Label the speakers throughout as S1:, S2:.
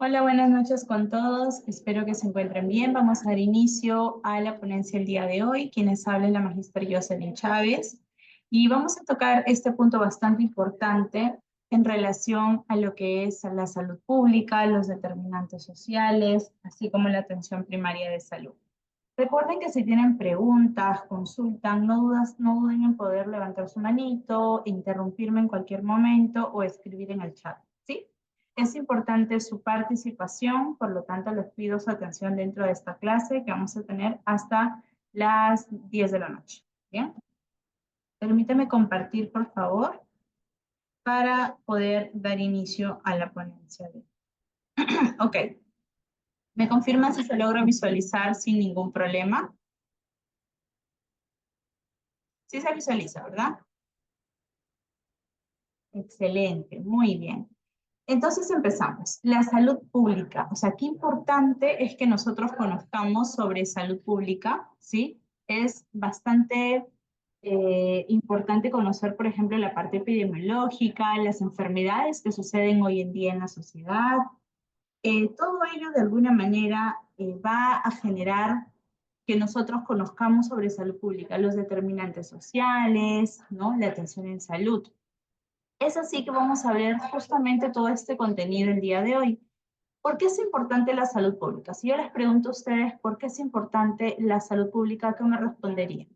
S1: Hola, buenas noches con todos. Espero que se encuentren bien. Vamos a dar inicio a la ponencia el día de hoy. Quienes hablen la magíster Jocelyn Chávez. Y vamos a tocar este punto bastante importante en relación a lo que es la salud pública, los determinantes sociales, así como la atención primaria de salud. Recuerden que si tienen preguntas, consultan, no duden en poder levantar su manito, interrumpirme en cualquier momento o escribir en el chat, ¿sí? Es importante su participación, por lo tanto les pido su atención dentro de esta clase que vamos a tener hasta las 10 de la noche, ¿bien? Permítame compartir, por favor, para poder dar inicio a la ponencia. Ok, ¿me confirman si se logra visualizar sin ningún problema? Sí se visualiza, ¿verdad? Excelente, muy bien. Entonces empezamos. La salud pública. O sea, qué importante es que nosotros conozcamos sobre salud pública, ¿sí? Es bastante importante conocer, por ejemplo, la parte epidemiológica, las enfermedades que suceden hoy en día en la sociedad. Todo ello, de alguna manera, va a generar que nosotros conozcamos sobre salud pública, los determinantes sociales, ¿no? La atención en salud. Es así que vamos a ver justamente todo este contenido el día de hoy. ¿Por qué es importante la salud pública? Si yo les pregunto a ustedes por qué es importante la salud pública, ¿qué me responderían?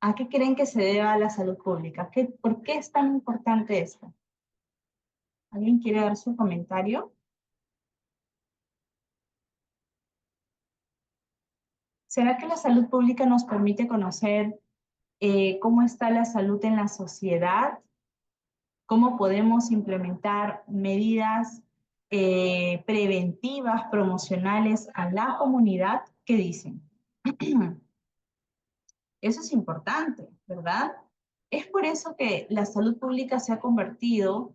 S1: ¿A qué creen que se deba la salud pública? ¿Por qué es tan importante esto? ¿Alguien quiere dar su comentario? ¿Será que la salud pública nos permite conocer cómo está la salud en la sociedad? ¿Cómo podemos implementar medidas preventivas, promocionales a la comunidad? ¿Qué dicen? Eso es importante, ¿verdad? Es por eso que la salud pública se ha convertido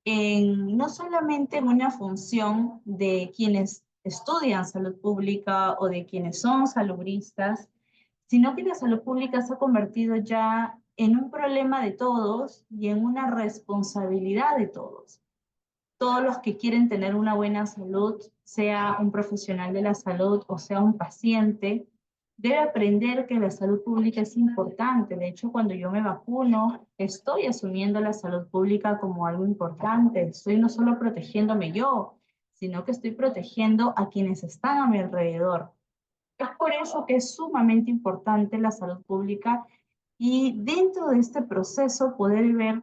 S1: en no solamente en una función de quienes estudian salud pública o de quienes son salubristas, sino que la salud pública se ha convertido ya en un problema de todos y en una responsabilidad de todos. Todos los que quieren tener una buena salud, sea un profesional de la salud o sea un paciente, debe aprender que la salud pública es importante. De hecho, cuando yo me vacuno, estoy asumiendo la salud pública como algo importante. Estoy no solo protegiéndome yo, sino que estoy protegiendo a quienes están a mi alrededor. Es por eso que es sumamente importante la salud pública y dentro de este proceso poder ver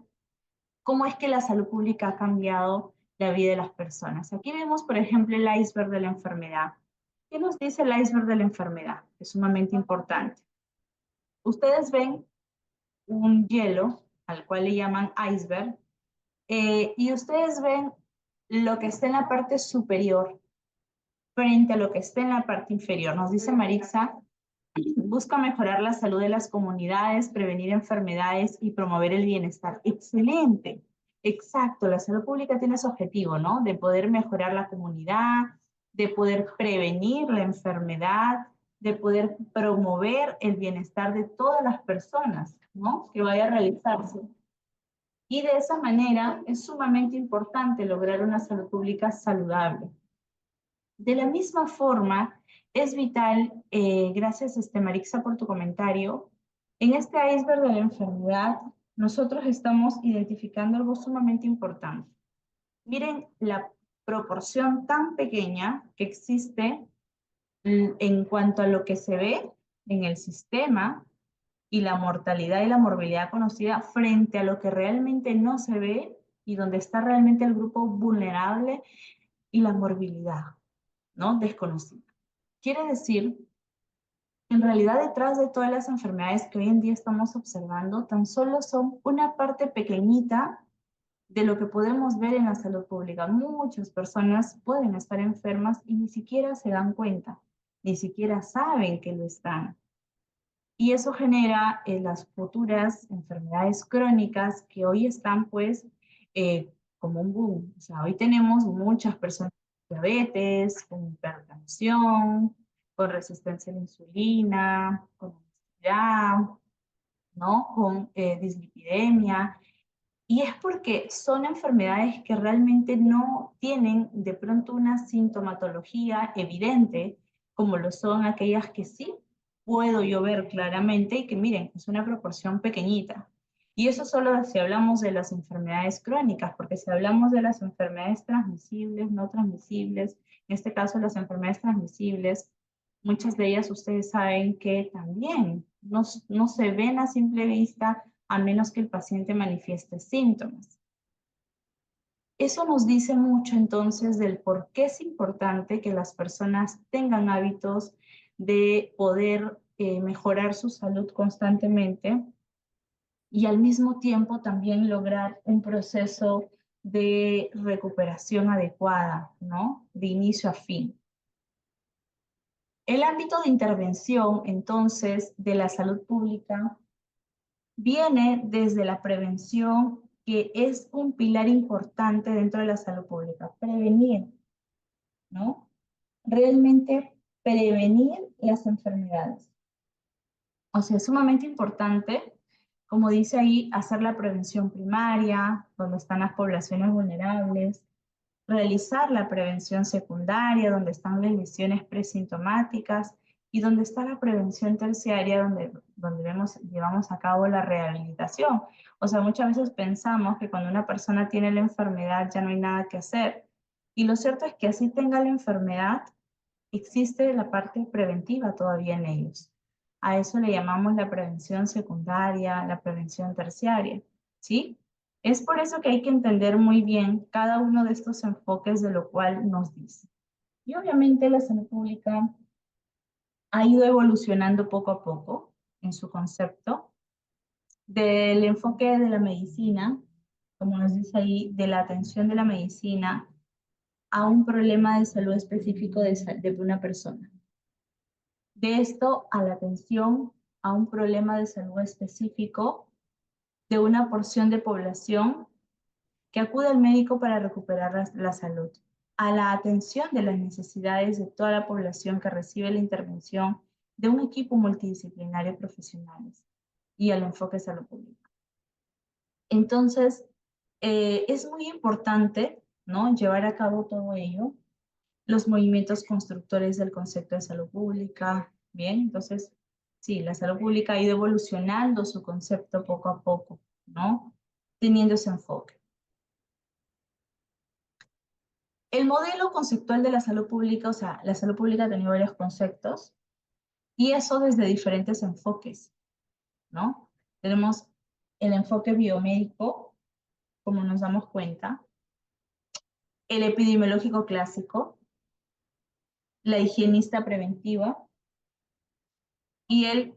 S1: cómo es que la salud pública ha cambiado la vida de las personas. Aquí vemos, por ejemplo, el iceberg de la enfermedad. ¿Qué nos dice el iceberg de la enfermedad? Es sumamente importante. Ustedes ven un hielo, al cual le llaman iceberg, y ustedes ven lo que está en la parte superior frente a lo que está en la parte inferior. Nos dice Marixa, busca mejorar la salud de las comunidades, prevenir enfermedades y promover el bienestar. Excelente. Exacto, la salud pública tiene ese objetivo, ¿no? De poder mejorar la comunidad, de poder prevenir la enfermedad, de poder promover el bienestar de todas las personas, ¿no? Que vaya a realizarse. Y de esa manera es sumamente importante lograr una salud pública saludable. De la misma forma, es vital, gracias Marixa por tu comentario, en este iceberg de la enfermedad, nosotros estamos identificando algo sumamente importante. Miren la proporción tan pequeña que existe en cuanto a lo que se ve en el sistema y la mortalidad y la morbilidad conocida frente a lo que realmente no se ve y donde está realmente el grupo vulnerable y la morbilidad, ¿no? Desconocida. Quiere decir, en realidad detrás de todas las enfermedades que hoy en día estamos observando, tan solo son una parte pequeñita de lo que podemos ver en la salud pública. Muchas personas pueden estar enfermas y ni siquiera se dan cuenta, ni siquiera saben que lo están. Y eso genera las futuras enfermedades crónicas que hoy están pues como un boom. O sea, hoy tenemos muchas personas con diabetes, con hipertensión, con resistencia a la insulina, con obesidad, ¿no? Con dislipidemia. Y es porque son enfermedades que realmente no tienen de pronto una sintomatología evidente, como lo son aquellas que sí puedo yo ver claramente y que miren, es una proporción pequeñita. Y eso solo si hablamos de las enfermedades crónicas, porque si hablamos de las enfermedades transmisibles, no transmisibles, en este caso las enfermedades transmisibles, muchas de ellas ustedes saben que también no se ven a simple vista a menos que el paciente manifieste síntomas. Eso nos dice mucho entonces del por qué es importante que las personas tengan hábitos de poder mejorar su salud constantemente y al mismo tiempo también lograr un proceso de recuperación adecuada, ¿no? De inicio a fin. El ámbito de intervención, entonces, de la salud pública viene desde la prevención, que es un pilar importante dentro de la salud pública. Prevenir, ¿no? Realmente prevenir las enfermedades. O sea, es sumamente importante, como dice ahí, hacer la prevención primaria, donde están las poblaciones vulnerables, realizar la prevención secundaria, donde están las lesiones presintomáticas, y donde está la prevención terciaria, donde llevamos a cabo la rehabilitación. O sea, muchas veces pensamos que cuando una persona tiene la enfermedad ya no hay nada que hacer. Y lo cierto es que así tenga la enfermedad, existe la parte preventiva todavía en ellos. A eso le llamamos la prevención secundaria, la prevención terciaria, ¿sí? Es por eso que hay que entender muy bien cada uno de estos enfoques de lo cual nos dice. Y obviamente la salud pública ha ido evolucionando poco a poco en su concepto del enfoque de la medicina, como nos dice ahí, de la atención de la medicina a un problema de salud específico de una persona. De esto a la atención a un problema de salud específico de una porción de población que acude al médico para recuperar la salud, a la atención de las necesidades de toda la población que recibe la intervención de un equipo multidisciplinario de profesionales y al enfoque de salud pública. Entonces, es muy importante, ¿no?, llevar a cabo todo ello, los movimientos constructores del concepto de salud pública, bien, entonces, sí, la salud pública ha ido evolucionando su concepto poco a poco, ¿no?, teniendo ese enfoque. El modelo conceptual de la salud pública, o sea, la salud pública ha tenido varios conceptos, y eso desde diferentes enfoques, ¿no? Tenemos el enfoque biomédico, como nos damos cuenta, el epidemiológico clásico, la higienista preventiva y el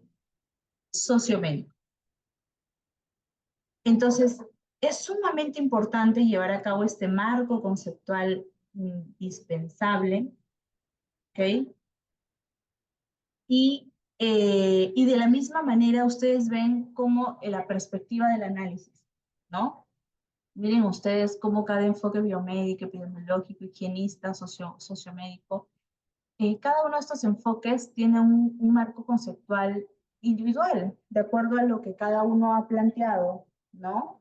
S1: sociomédico. Entonces, es sumamente importante llevar a cabo este marco conceptual indispensable, ¿ok? Y de la misma manera ustedes ven cómo la perspectiva del análisis, ¿no? Miren ustedes cómo cada enfoque biomédico, epidemiológico, higienista, sociomédico, cada uno de estos enfoques tiene un marco conceptual individual, de acuerdo a lo que cada uno ha planteado, ¿no?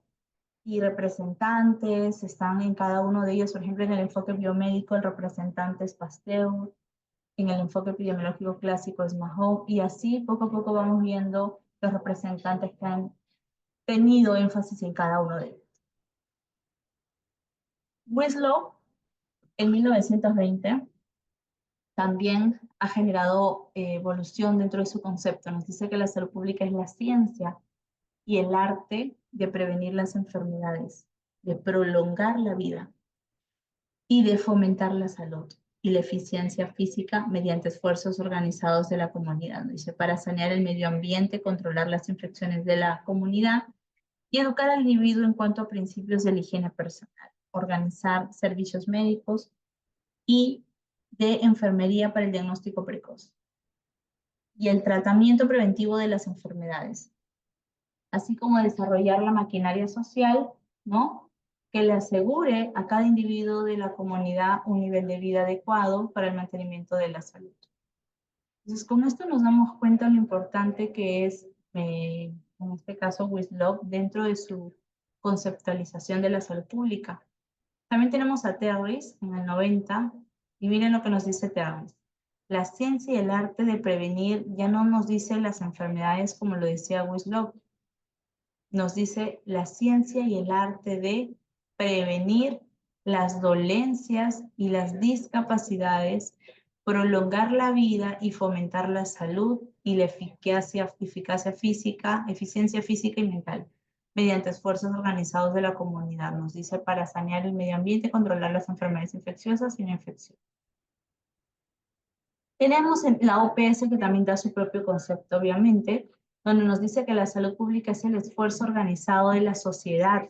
S1: Y representantes están en cada uno de ellos. Por ejemplo, en el enfoque biomédico el representante es Pasteur, en el enfoque epidemiológico clásico es Mahon, y así poco a poco vamos viendo los representantes que han tenido énfasis en cada uno de ellos. Winslow, en 1920, también ha generado evolución dentro de su concepto. Nos dice que la salud pública es la ciencia y el arte de prevenir las enfermedades, de prolongar la vida y de fomentar la salud y la eficiencia física mediante esfuerzos organizados de la comunidad. Dice, para sanear el medio ambiente, controlar las infecciones de la comunidad y educar al individuo en cuanto a principios de la higiene personal, organizar servicios médicos y de enfermería para el diagnóstico precoz y el tratamiento preventivo de las enfermedades, así como desarrollar la maquinaria social, ¿no?, que le asegure a cada individuo de la comunidad un nivel de vida adecuado para el mantenimiento de la salud. Entonces, con esto nos damos cuenta lo importante que es, en este caso, Winslow, dentro de su conceptualización de la salud pública. También tenemos a Terris en el 90, y miren lo que nos dice Terris. La ciencia y el arte de prevenir ya no nos dice las enfermedades como lo decía Wislow, nos dice la ciencia y el arte de prevenir las dolencias y las discapacidades, prolongar la vida y fomentar la salud y la eficiencia física y mental, mediante esfuerzos organizados de la comunidad, nos dice, para sanear el medio ambiente y controlar las enfermedades infecciosas y no infecciosas. Tenemos la OPS que también da su propio concepto, obviamente, donde nos dice que la salud pública es el esfuerzo organizado de la sociedad,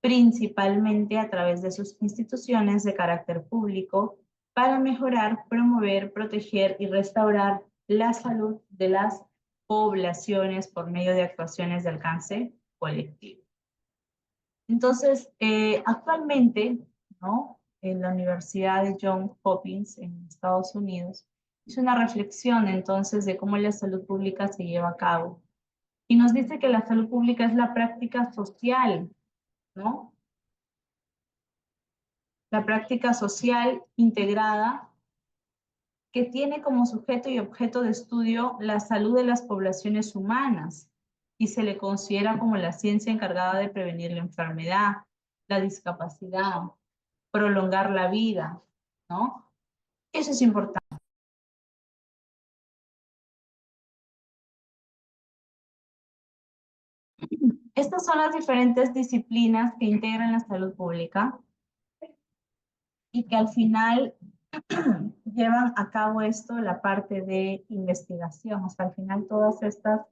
S1: principalmente a través de sus instituciones de carácter público, para mejorar, promover, proteger y restaurar la salud de las poblaciones por medio de actuaciones de alcance colectivo. Entonces, actualmente, ¿no?, en la Universidad de Johns Hopkins en Estados Unidos, es una reflexión entonces de cómo la salud pública se lleva a cabo. Y nos dice que la salud pública es la práctica social, ¿no? La práctica social integrada que tiene como sujeto y objeto de estudio la salud de las poblaciones humanas y se le considera como la ciencia encargada de prevenir la enfermedad, la discapacidad, prolongar la vida, ¿no? Eso es importante. Estas son las diferentes disciplinas que integran la salud pública y que al final llevan a cabo esto, la parte de investigación. O sea, al final todas estas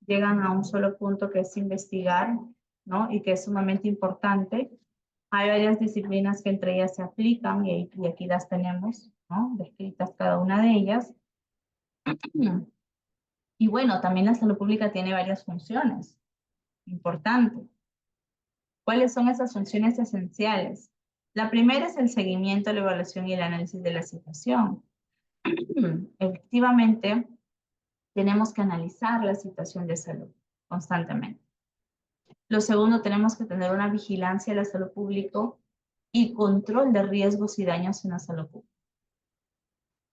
S1: llegan a un solo punto que es investigar, ¿no? Y que es sumamente importante. Hay varias disciplinas que entre ellas se aplican y aquí las tenemos, ¿no?, descritas cada una de ellas. Y bueno, también la salud pública tiene varias funciones importantes. ¿Cuáles son esas funciones esenciales? La primera es el seguimiento, la evaluación y el análisis de la situación. Efectivamente, tenemos que analizar la situación de salud constantemente. Lo segundo, tenemos que tener una vigilancia de la salud pública y control de riesgos y daños en la salud pública.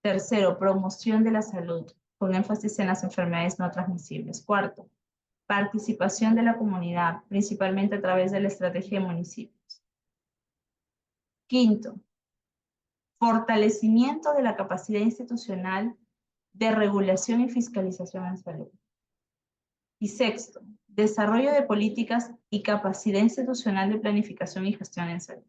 S1: Tercero, promoción de la salud, con énfasis en las enfermedades no transmisibles. Cuarto, participación de la comunidad, principalmente a través de la estrategia de municipios. Quinto, fortalecimiento de la capacidad institucional de regulación y fiscalización en salud. Y sexto, desarrollo de políticas y capacidad institucional de planificación y gestión en salud.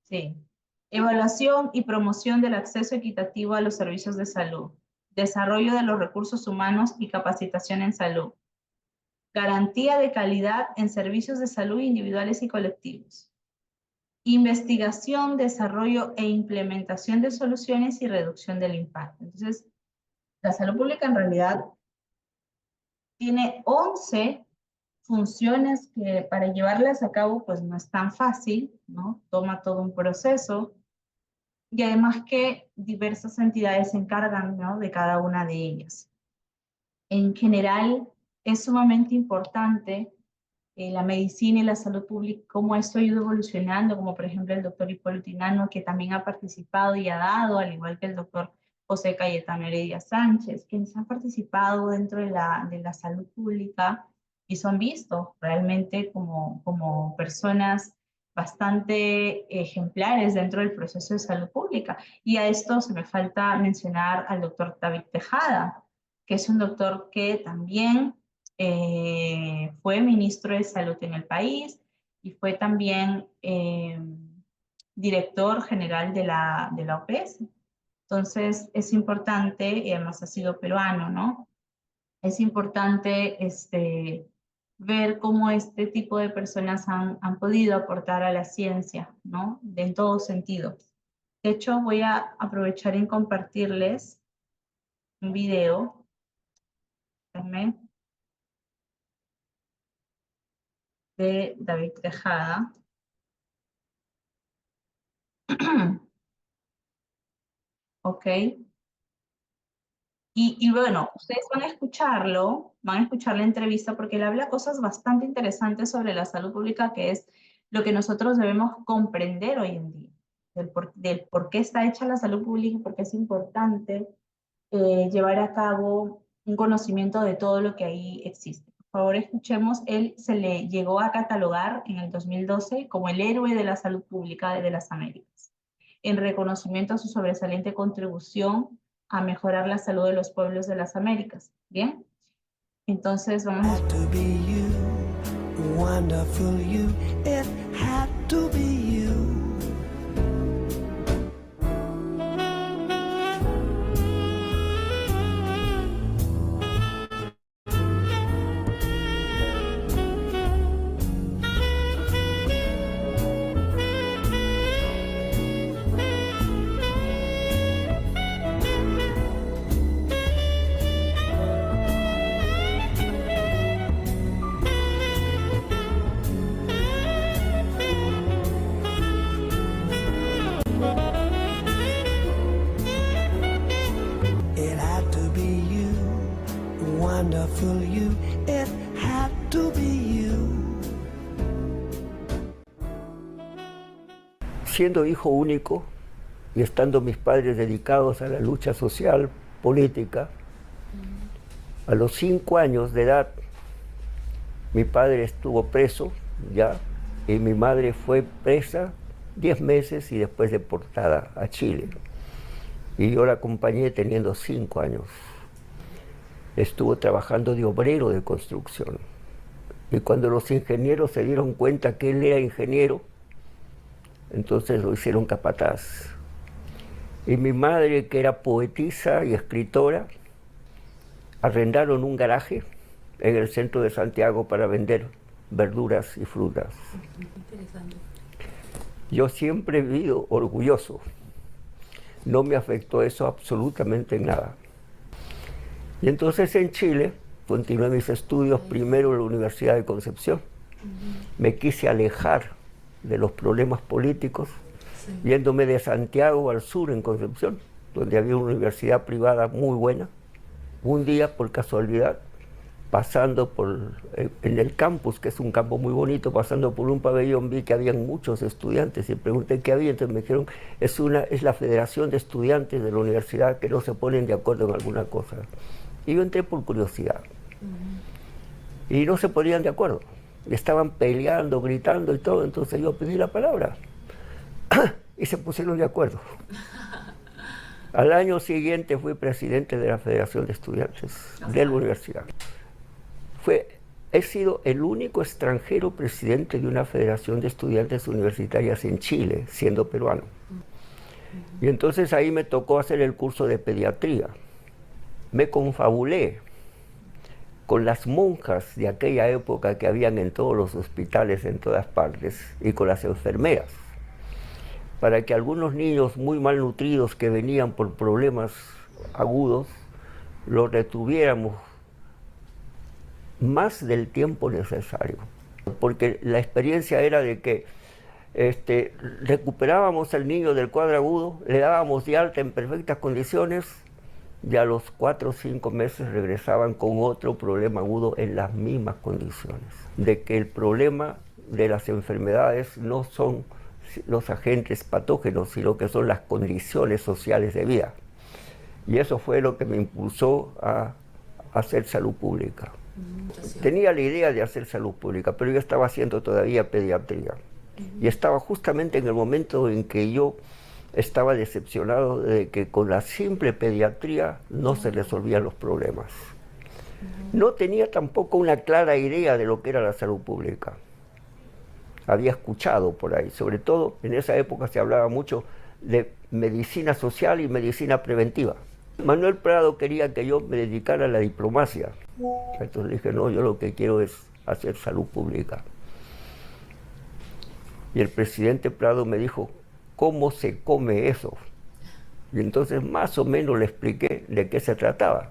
S1: Sí. Evaluación y promoción del acceso equitativo a los servicios de salud. Desarrollo de los recursos humanos y capacitación en salud. Garantía de calidad en servicios de salud individuales y colectivos. Investigación, desarrollo e implementación de soluciones y reducción del impacto. Entonces, la salud pública en realidad tiene 11 funciones que para llevarlas a cabo pues no es tan fácil, ¿no? Toma todo un proceso y además que diversas entidades se encargan, ¿no?, de cada una de ellas. En general es sumamente importante la medicina y la salud pública, cómo esto ha ido evolucionando, como por ejemplo el doctor Hipólito Unanue, que también ha participado y ha dado, al igual que el doctor José Cayetano Heredia Sánchez, quienes han participado dentro de la salud pública y son vistos realmente como personas bastante ejemplares dentro del proceso de salud pública. Y a esto se me falta mencionar al doctor David Tejada, que es un doctor que también fue ministro de Salud en el país y fue también director general de la OPS. Entonces es importante, y además ha sido peruano, ¿no? Es importante ver cómo este tipo de personas han podido aportar a la ciencia, ¿no? En todo sentido. De hecho, voy a aprovechar en compartirles un video. Déjenme, de David Tejada. Ok. Y bueno, ustedes van a escuchar la entrevista porque él habla cosas bastante interesantes sobre la salud pública, que es lo que nosotros debemos comprender hoy en día, del por qué está hecha la salud pública y por qué es importante llevar a cabo un conocimiento de todo lo que ahí existe. Por favor, escuchemos, él se le llegó a catalogar en el 2012 como el héroe de la salud pública de las Américas, en reconocimiento a su sobresaliente contribución a mejorar la salud de los pueblos de las Américas. ¿Bien? Entonces vamos a escuchar.
S2: Wonderful you, it had to be you. It had to be you, wonderful you, it had to be you.
S3: Siendo hijo único y estando mis padres dedicados a la lucha social, política, a los 5 años de edad, mi padre estuvo preso ya y mi madre fue presa 10 meses y después deportada a Chile. Y yo la acompañé teniendo 5 años. Estuvo trabajando de obrero de construcción. Y cuando los ingenieros se dieron cuenta que él era ingeniero, entonces lo hicieron capataz. Y mi madre, que era poetisa y escritora, arrendaron un garaje en el centro de Santiago para vender verduras y frutas.
S4: Interesante.
S3: Yo siempre he vivido orgulloso. No me afectó eso absolutamente en nada. Y entonces en Chile continué mis estudios primero en la Universidad de Concepción. Me quise alejar de los problemas políticos, yéndome de Santiago al sur en Concepción, donde había una universidad privada muy buena. Un día, por casualidad, pasando en el campus, que es un campo muy bonito, pasando por un pabellón, vi que habían muchos estudiantes y pregunté qué había. Entonces me dijeron, es la Federación de Estudiantes de la universidad que no se ponen de acuerdo en alguna cosa. Y yo entré por curiosidad. Y no se ponían de acuerdo. Estaban peleando, gritando y todo, entonces yo pedí la palabra. Y se pusieron de acuerdo. Al año siguiente fui presidente de la Federación de Estudiantes de la universidad. He sido el único extranjero presidente de una federación de estudiantes universitarias en Chile, siendo peruano. Y entonces ahí me tocó hacer el curso de pediatría. Me confabulé con las monjas de aquella época que habían en todos los hospitales, en todas partes, y con las enfermeras, para que algunos niños muy malnutridos que venían por problemas agudos, los retuviéramos más del tiempo necesario, porque la experiencia era de que recuperábamos al niño del cuadro agudo, le dábamos de alta en perfectas condiciones y a los 4 o 5 meses regresaban con otro problema agudo en las mismas condiciones. De que el problema de las enfermedades no son los agentes patógenos, sino que son las condiciones sociales de vida. Y eso fue lo que me impulsó a hacer salud pública. Tenía la idea de hacer salud pública, pero yo estaba haciendo todavía pediatría. Y estaba justamente en el momento en que yo estaba decepcionado de que con la simple pediatría no se resolvían los problemas. No tenía tampoco una clara idea de lo que era la salud pública. Había escuchado por ahí, sobre todo en esa época se hablaba mucho de medicina social y medicina preventiva. Manuel Prado quería que yo me dedicara a la diplomacia. Entonces dije, no, yo lo que quiero es hacer salud pública. Y el presidente Prado me dijo, ¿cómo se come eso? Y entonces más o menos le expliqué de qué se trataba.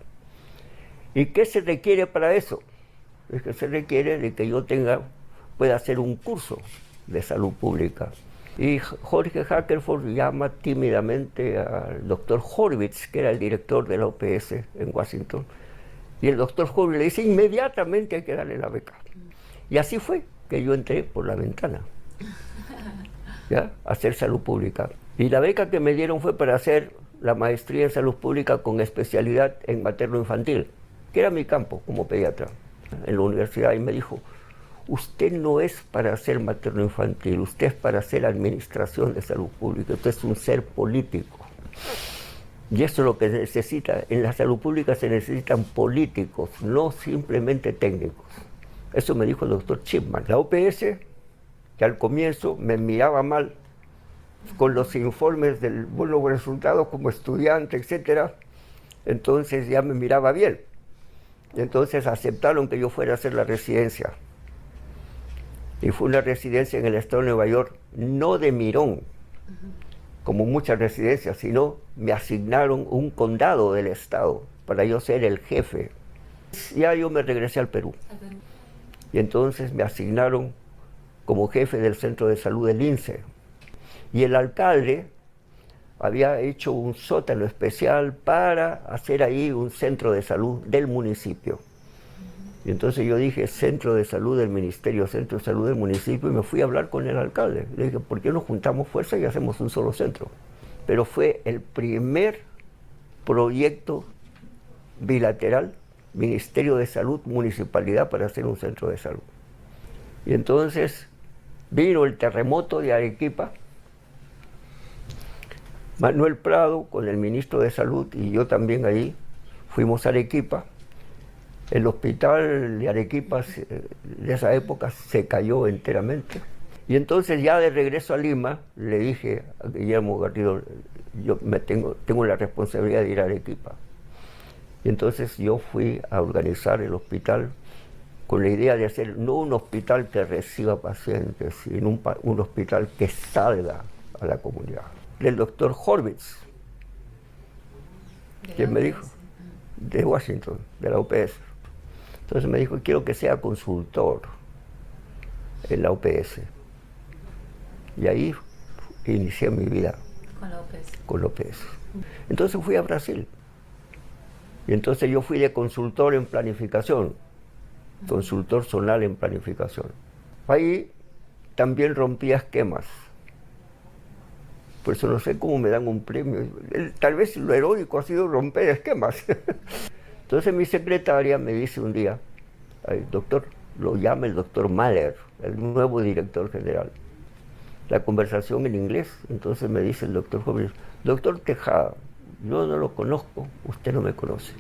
S3: ¿Y qué se requiere para eso? Es que se requiere de que yo pueda hacer un curso de salud pública. Y Jorge Hackelford llama tímidamente al doctor Horvitz, que era el director de la OPS en Washington. Y el doctor Horvitz le dice, inmediatamente hay que darle la beca. Y así fue que yo entré por la ventana, ¿ya? A hacer salud pública. Y la beca que me dieron fue para hacer la maestría en salud pública con especialidad en materno-infantil, que era mi campo como pediatra en la universidad. Y me dijo, usted no es para hacer materno-infantil, usted es para hacer administración de salud pública, usted es un ser político. Y eso es lo que se necesita. En la salud pública se necesitan políticos, no simplemente técnicos. Eso me dijo el doctor Chipman. La OPS, que al comienzo me miraba mal con los informes del buenos resultados como estudiante, etcétera, entonces ya me miraba bien. Entonces aceptaron que yo fuera a hacer la residencia. Y fue una residencia en el estado de Nueva York, no de mirón, como muchas residencias, sino me asignaron un condado del estado para yo ser el jefe. Ya yo me regresé al Perú. Y entonces me asignaron como jefe del centro de salud del INSE. Y el alcalde había hecho un sótano especial para hacer ahí un centro de salud del municipio. Y entonces yo dije, centro de salud del ministerio, centro de salud del municipio, y me fui a hablar con el alcalde. Le dije, ¿por qué no juntamos fuerzas y hacemos un solo centro? Pero fue el primer proyecto bilateral, Ministerio de Salud, Municipalidad, para hacer un centro de salud. Y entonces vino el terremoto de Arequipa, Manuel Prado con el ministro de Salud y yo también ahí, fuimos a Arequipa. El hospital de Arequipa de esa época se cayó enteramente. Y entonces ya de regreso a Lima le dije a Guillermo Garrido, yo tengo la responsabilidad de ir a Arequipa. Y entonces yo fui a organizar el hospital con la idea de hacer no un hospital que reciba pacientes, sino un hospital que salga a la comunidad. El doctor Horvitz, quien me dijo, de Washington, de la OPS. Entonces me dijo, quiero que sea consultor en la OPS. Y ahí inicié mi vida con la OPS. Entonces fui a Brasil. Y entonces yo fui de consultor en planificación, consultor zonal en planificación. Ahí también rompía esquemas. Por eso no sé cómo me dan un premio. Tal vez lo heroico ha sido romper esquemas. Entonces mi secretaria me dice un día, doctor, lo llama el doctor Mahler, el nuevo director general. La conversación en inglés, entonces me dice el doctor Jóvenes, doctor Tejada, yo no lo conozco, usted no me conoce.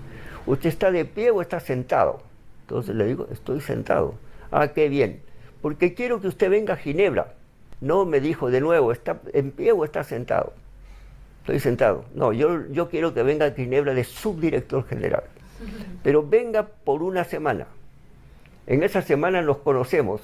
S3: ¿Usted está de pie o está sentado? Entonces le digo, estoy sentado. Ah, qué bien, porque quiero que usted venga a Ginebra. No, me dijo de nuevo, ¿está en pie o está sentado? Estoy sentado. No, yo quiero que venga a Ginebra de subdirector general. Pero venga por una semana. En esa semana nos conocemos.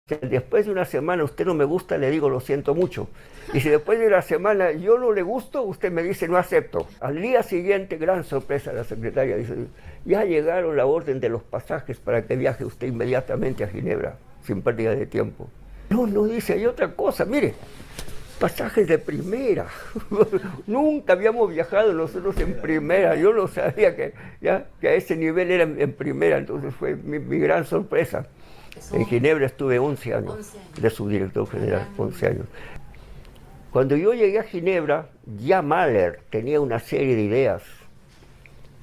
S3: Si después de una semana usted no me gusta, le digo, lo siento mucho. Y si después de una semana yo no le gusto, usted me dice, no acepto. Al día siguiente, gran sorpresa, la secretaria dice, ya llegaron la orden de los pasajes para que viaje usted inmediatamente a Ginebra, sin pérdida de tiempo. No, dice, hay otra cosa, mire, pasajes de primera. Nunca habíamos viajado nosotros en primera. Yo no sabía que a ese nivel era en primera, entonces fue mi gran sorpresa. En Ginebra estuve 11 años de subdirector general, 11 años. Cuando yo llegué a Ginebra, ya Mahler tenía una serie de ideas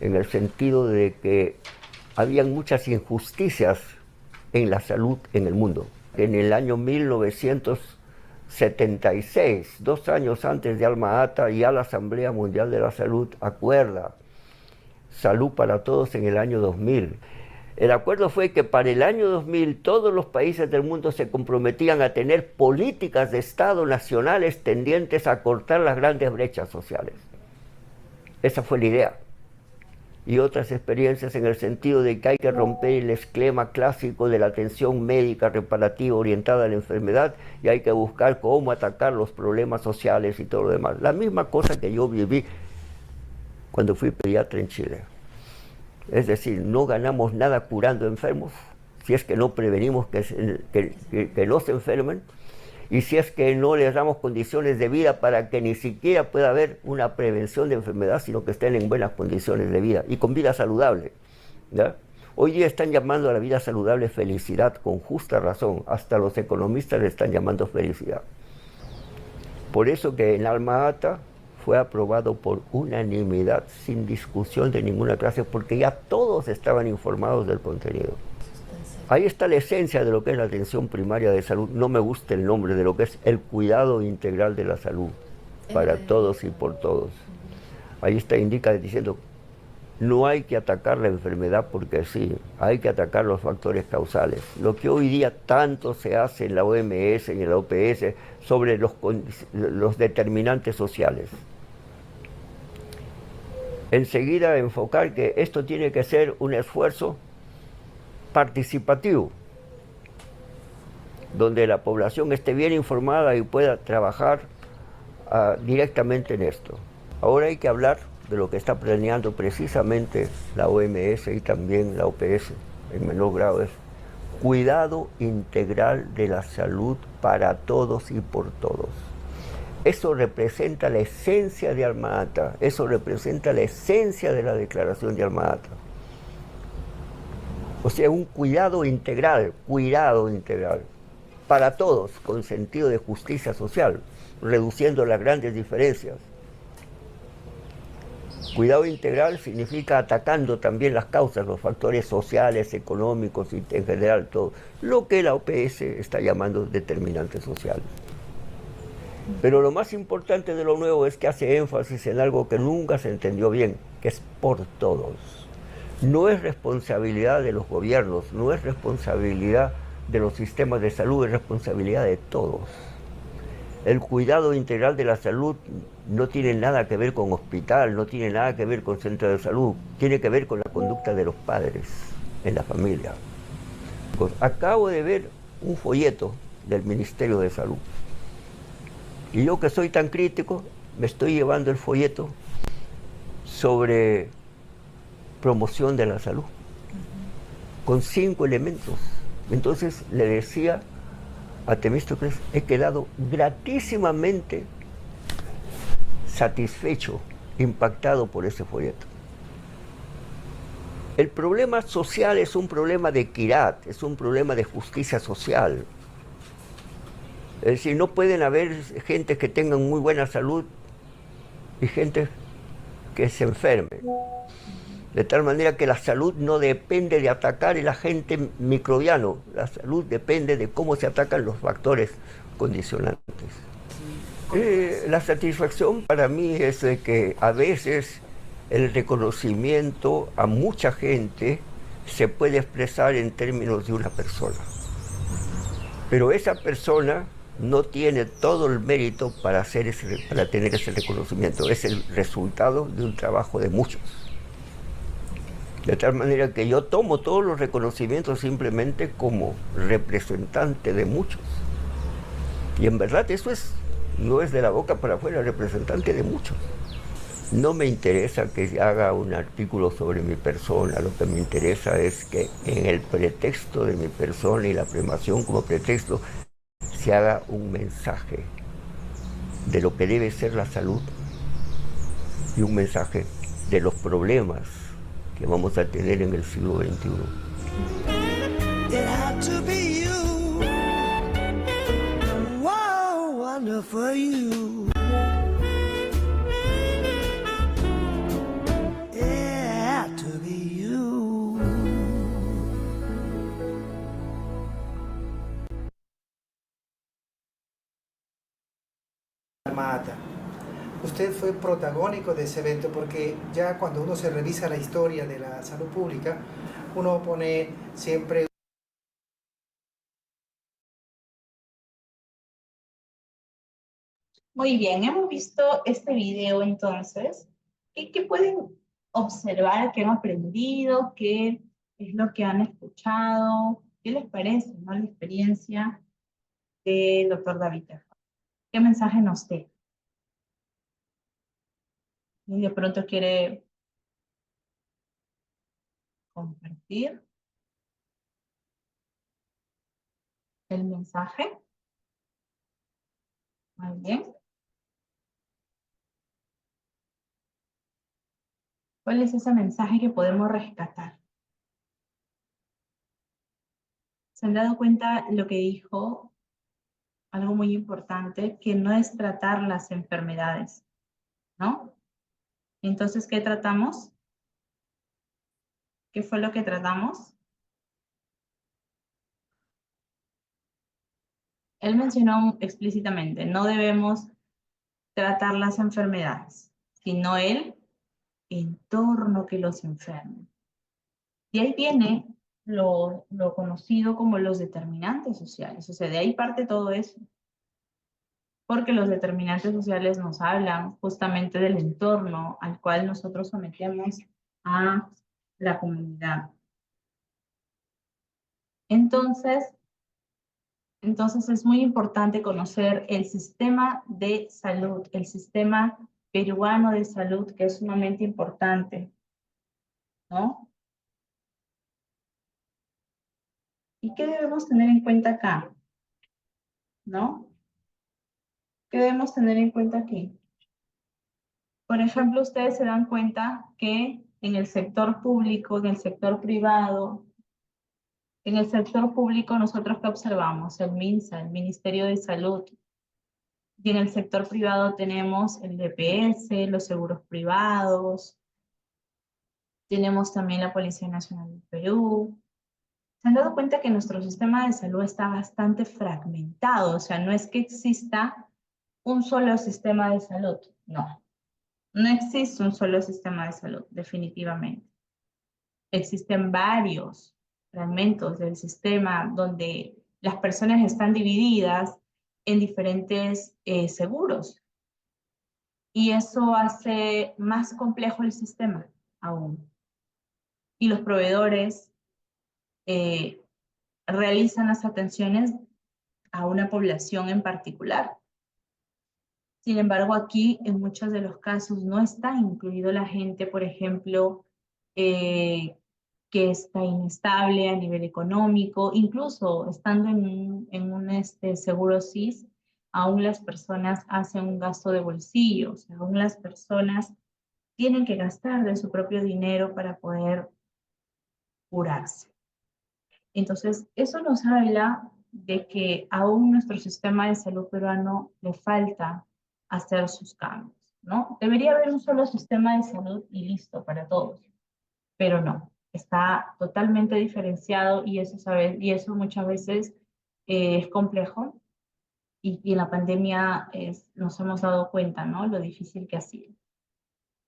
S3: en el sentido de que habían muchas injusticias en la salud en el mundo. En el año 1976, 2 años antes de Alma Ata, ya la Asamblea Mundial de la Salud acuerda Salud para Todos en el año 2000. El acuerdo fue que para el año 2000 todos los países del mundo se comprometían a tener políticas de Estado nacionales tendientes a cortar las grandes brechas sociales. Esa fue la idea. Y otras experiencias en el sentido de que hay que romper el esquema clásico de la atención médica reparativa orientada a la enfermedad y hay que buscar cómo atacar los problemas sociales y todo lo demás. La misma cosa que yo viví cuando fui pediatra en Chile. Es decir, no ganamos nada curando enfermos, si es que no prevenimos que no se enfermen, Y si es que no les damos condiciones de vida para que ni siquiera pueda haber una prevención de enfermedad, sino que estén en buenas condiciones de vida y con vida saludable, ¿ya? Hoy día están llamando a la vida saludable felicidad, con justa razón. Hasta los economistas le están llamando felicidad. Por eso que en Alma Ata fue aprobado por unanimidad, sin discusión de ninguna clase, porque ya todos estaban informados del contenido. Ahí está la esencia de lo que es la atención primaria de salud. No me gusta el nombre de lo que es el cuidado integral de la salud, para todos y por todos. Ahí está, indica diciendo, no hay que atacar la enfermedad porque sí, hay que atacar los factores causales. Lo que hoy día tanto se hace en la OMS y en la OPS sobre los determinantes sociales. Enseguida enfocar que esto tiene que ser un esfuerzo participativo, donde la población esté bien informada y pueda trabajar directamente en esto. Ahora hay que hablar de lo que está planeando precisamente la OMS y también la OPS, en menor grado, es cuidado integral de la salud para todos y por todos. Eso representa la esencia de Alma Ata, eso representa la esencia de la declaración de Alma Ata. O sea, un cuidado integral, para todos, con sentido de justicia social, reduciendo las grandes diferencias. Cuidado integral significa atacando también las causas, los factores sociales, económicos y en general todo, lo que la OPS está llamando determinantes sociales. Pero lo más importante de lo nuevo es que hace énfasis en algo que nunca se entendió bien, que es por todos. No es responsabilidad de los gobiernos, no es responsabilidad de los sistemas de salud, es responsabilidad de todos. El cuidado integral de la salud no tiene nada que ver con hospital, no tiene nada que ver con centro de salud, tiene que ver con la conducta de los padres en la familia. Pues acabo de ver un folleto del Ministerio de Salud. Y yo que soy tan crítico, me estoy llevando el folleto sobre promoción de la salud, con 5 elementos. Entonces le decía a Temístocles, he quedado gratísimamente satisfecho, impactado por ese folleto. El problema social es un problema de equidad, es un problema de justicia social. Es decir, no pueden haber gente que tenga muy buena salud y gente que se enferme. De tal manera que la salud no depende de atacar el agente microbiano, la salud depende de cómo se atacan los factores condicionantes. La satisfacción para mí es de que a veces el reconocimiento a mucha gente se puede expresar en términos de una persona. Pero esa persona no tiene todo el mérito para tener ese reconocimiento. Es el resultado de un trabajo de muchos. De tal manera que yo tomo todos los reconocimientos simplemente como representante de muchos. Y en verdad eso no es de la boca para afuera, representante de muchos. No me interesa que haga un artículo sobre mi persona, lo que me interesa es que en el pretexto de mi persona y la premación como pretexto se haga un mensaje de lo que debe ser la salud y un mensaje de los problemas que vamos a tener en el siglo XXI.
S2: It had to be you. Wow, wonderful you. It had to be you.
S4: Mata. Usted fue protagónico de ese evento porque ya cuando uno se revisa la historia de la salud pública, uno pone siempre...
S1: Muy bien, hemos visto este video entonces. ¿Qué pueden observar? ¿Qué han aprendido? ¿Qué es lo que han escuchado? ¿Qué les parece, no, la experiencia del doctor David Tejada? ¿Qué mensaje nos deja? Y de pronto quiere compartir el mensaje. Muy bien. ¿Cuál es ese mensaje que podemos rescatar? ¿Se han dado cuenta lo que dijo? Algo muy importante, que no es tratar las enfermedades, ¿no? Entonces, ¿qué tratamos? ¿Qué fue lo que tratamos? Él mencionó explícitamente, no debemos tratar las enfermedades, sino el entorno que los enferma. Y ahí viene lo conocido como los determinantes sociales, o sea, de ahí parte todo eso. Porque los determinantes sociales nos hablan justamente del entorno al cual nosotros sometemos a la comunidad. Entonces es muy importante conocer el sistema de salud, el sistema peruano de salud, que es sumamente importante, ¿no? ¿Y qué debemos tener en cuenta acá? ¿No? ¿Qué debemos tener en cuenta aquí? Por ejemplo, ustedes se dan cuenta que en el sector público, en el sector privado, en el sector público nosotros ¿qué observamos? El MINSA, el Ministerio de Salud. Y en el sector privado tenemos el DPS, los seguros privados, tenemos también la Policía Nacional del Perú. ¿Se han dado cuenta que nuestro sistema de salud está bastante fragmentado? O sea, no es que exista un solo sistema de salud, no. No existe un solo sistema de salud, definitivamente. Existen varios fragmentos del sistema donde las personas están divididas en diferentes seguros. Y eso hace más complejo el sistema aún. Y los proveedores realizan las atenciones a una población en particular. Sin embargo, aquí en muchos de los casos no está incluido la gente, por ejemplo, que está inestable a nivel económico, incluso estando en un seguro SIS, aún las personas hacen un gasto de bolsillo, o sea, aún las personas tienen que gastar de su propio dinero para poder curarse. Entonces, eso nos habla de que aún nuestro sistema de salud peruano le falta hacer sus cambios, ¿no? Debería haber un solo sistema de salud y listo para todos, pero no, está totalmente diferenciado y eso muchas veces es complejo y en la pandemia nos hemos dado cuenta, ¿no? Lo difícil que ha sido.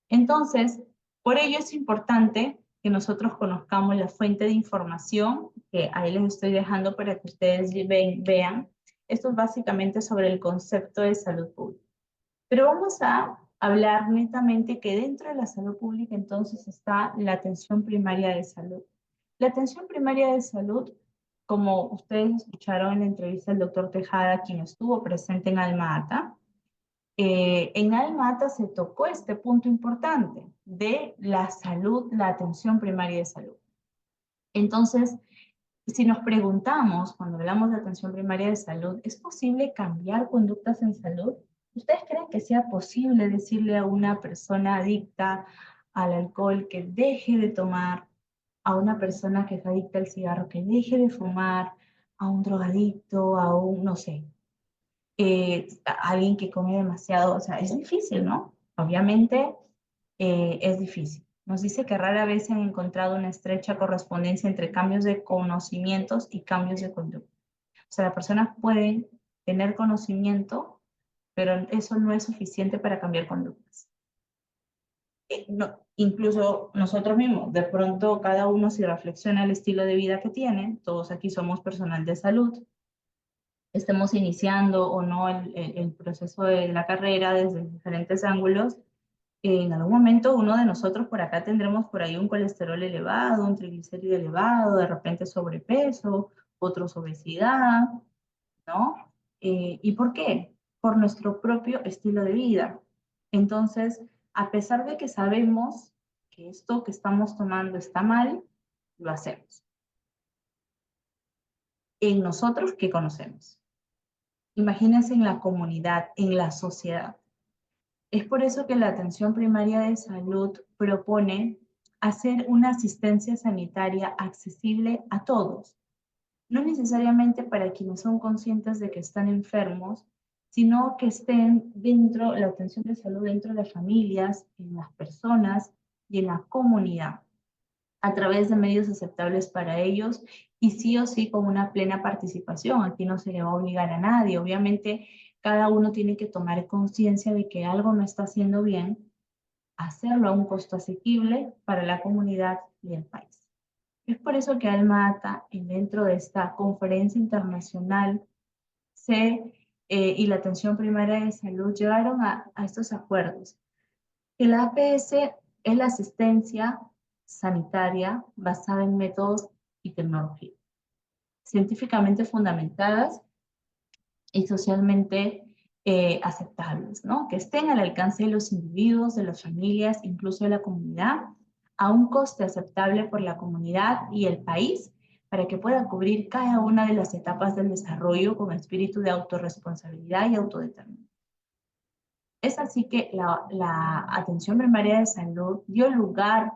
S1: Entonces, por ello es importante que nosotros conozcamos la fuente de información, que ahí les estoy dejando para que ustedes vean. Esto es básicamente sobre el concepto de salud pública. Pero vamos a hablar netamente que dentro de la salud pública entonces está la atención primaria de salud. La atención primaria de salud, como ustedes escucharon en la entrevista del doctor Tejada, quien estuvo presente en Alma Ata, en Alma Ata se tocó este punto importante de la salud, la atención primaria de salud. Entonces, si nos preguntamos, cuando hablamos de atención primaria de salud, ¿es posible cambiar conductas en salud? ¿Ustedes creen que sea posible decirle a una persona adicta al alcohol que deje de tomar, a una persona que es adicta al cigarro que deje de fumar, a un drogadicto, a un, no sé, a alguien que come demasiado? O sea, es difícil, ¿no? Obviamente es difícil. Nos dice que rara vez se han encontrado una estrecha correspondencia entre cambios de conocimientos y cambios de conducta. O sea, las personas pueden tener conocimiento, pero eso no es suficiente para cambiar conductas. No, incluso nosotros mismos, de pronto cada uno si reflexiona el estilo de vida que tiene, todos aquí somos personal de salud, estemos iniciando o no el proceso de la carrera desde diferentes ángulos, en algún momento uno de nosotros por acá tendremos por ahí un colesterol elevado, un triglicérido elevado, de repente sobrepeso, otros obesidad, ¿no? ¿Y por qué? Por nuestro propio estilo de vida. Entonces, a pesar de que sabemos que esto que estamos tomando está mal, lo hacemos. En nosotros, ¿qué conocemos? Imagínense en la comunidad, en la sociedad. Es por eso que la atención primaria de salud propone hacer una asistencia sanitaria accesible a todos, no necesariamente para quienes son conscientes de que están enfermos, sino que estén dentro, la atención de salud dentro de las familias, en las personas y en la comunidad, a través de medios aceptables para ellos y sí o sí con una plena participación. Aquí no se le va a obligar a nadie. Obviamente, cada uno tiene que tomar conciencia de que algo no está haciendo bien, hacerlo a un costo asequible para la comunidad y el país. Es por eso que Alma Ata, dentro de esta conferencia internacional, y la atención primaria de salud llegaron a estos acuerdos. Que la APS es la asistencia sanitaria basada en métodos y tecnología, científicamente fundamentadas y socialmente aceptables, ¿no? Que estén al alcance de los individuos, de las familias, incluso de la comunidad, a un coste aceptable por la comunidad y el país, para que pueda cubrir cada una de las etapas del desarrollo con espíritu de autorresponsabilidad y autodeterminación. Es así que la atención primaria de salud dio lugar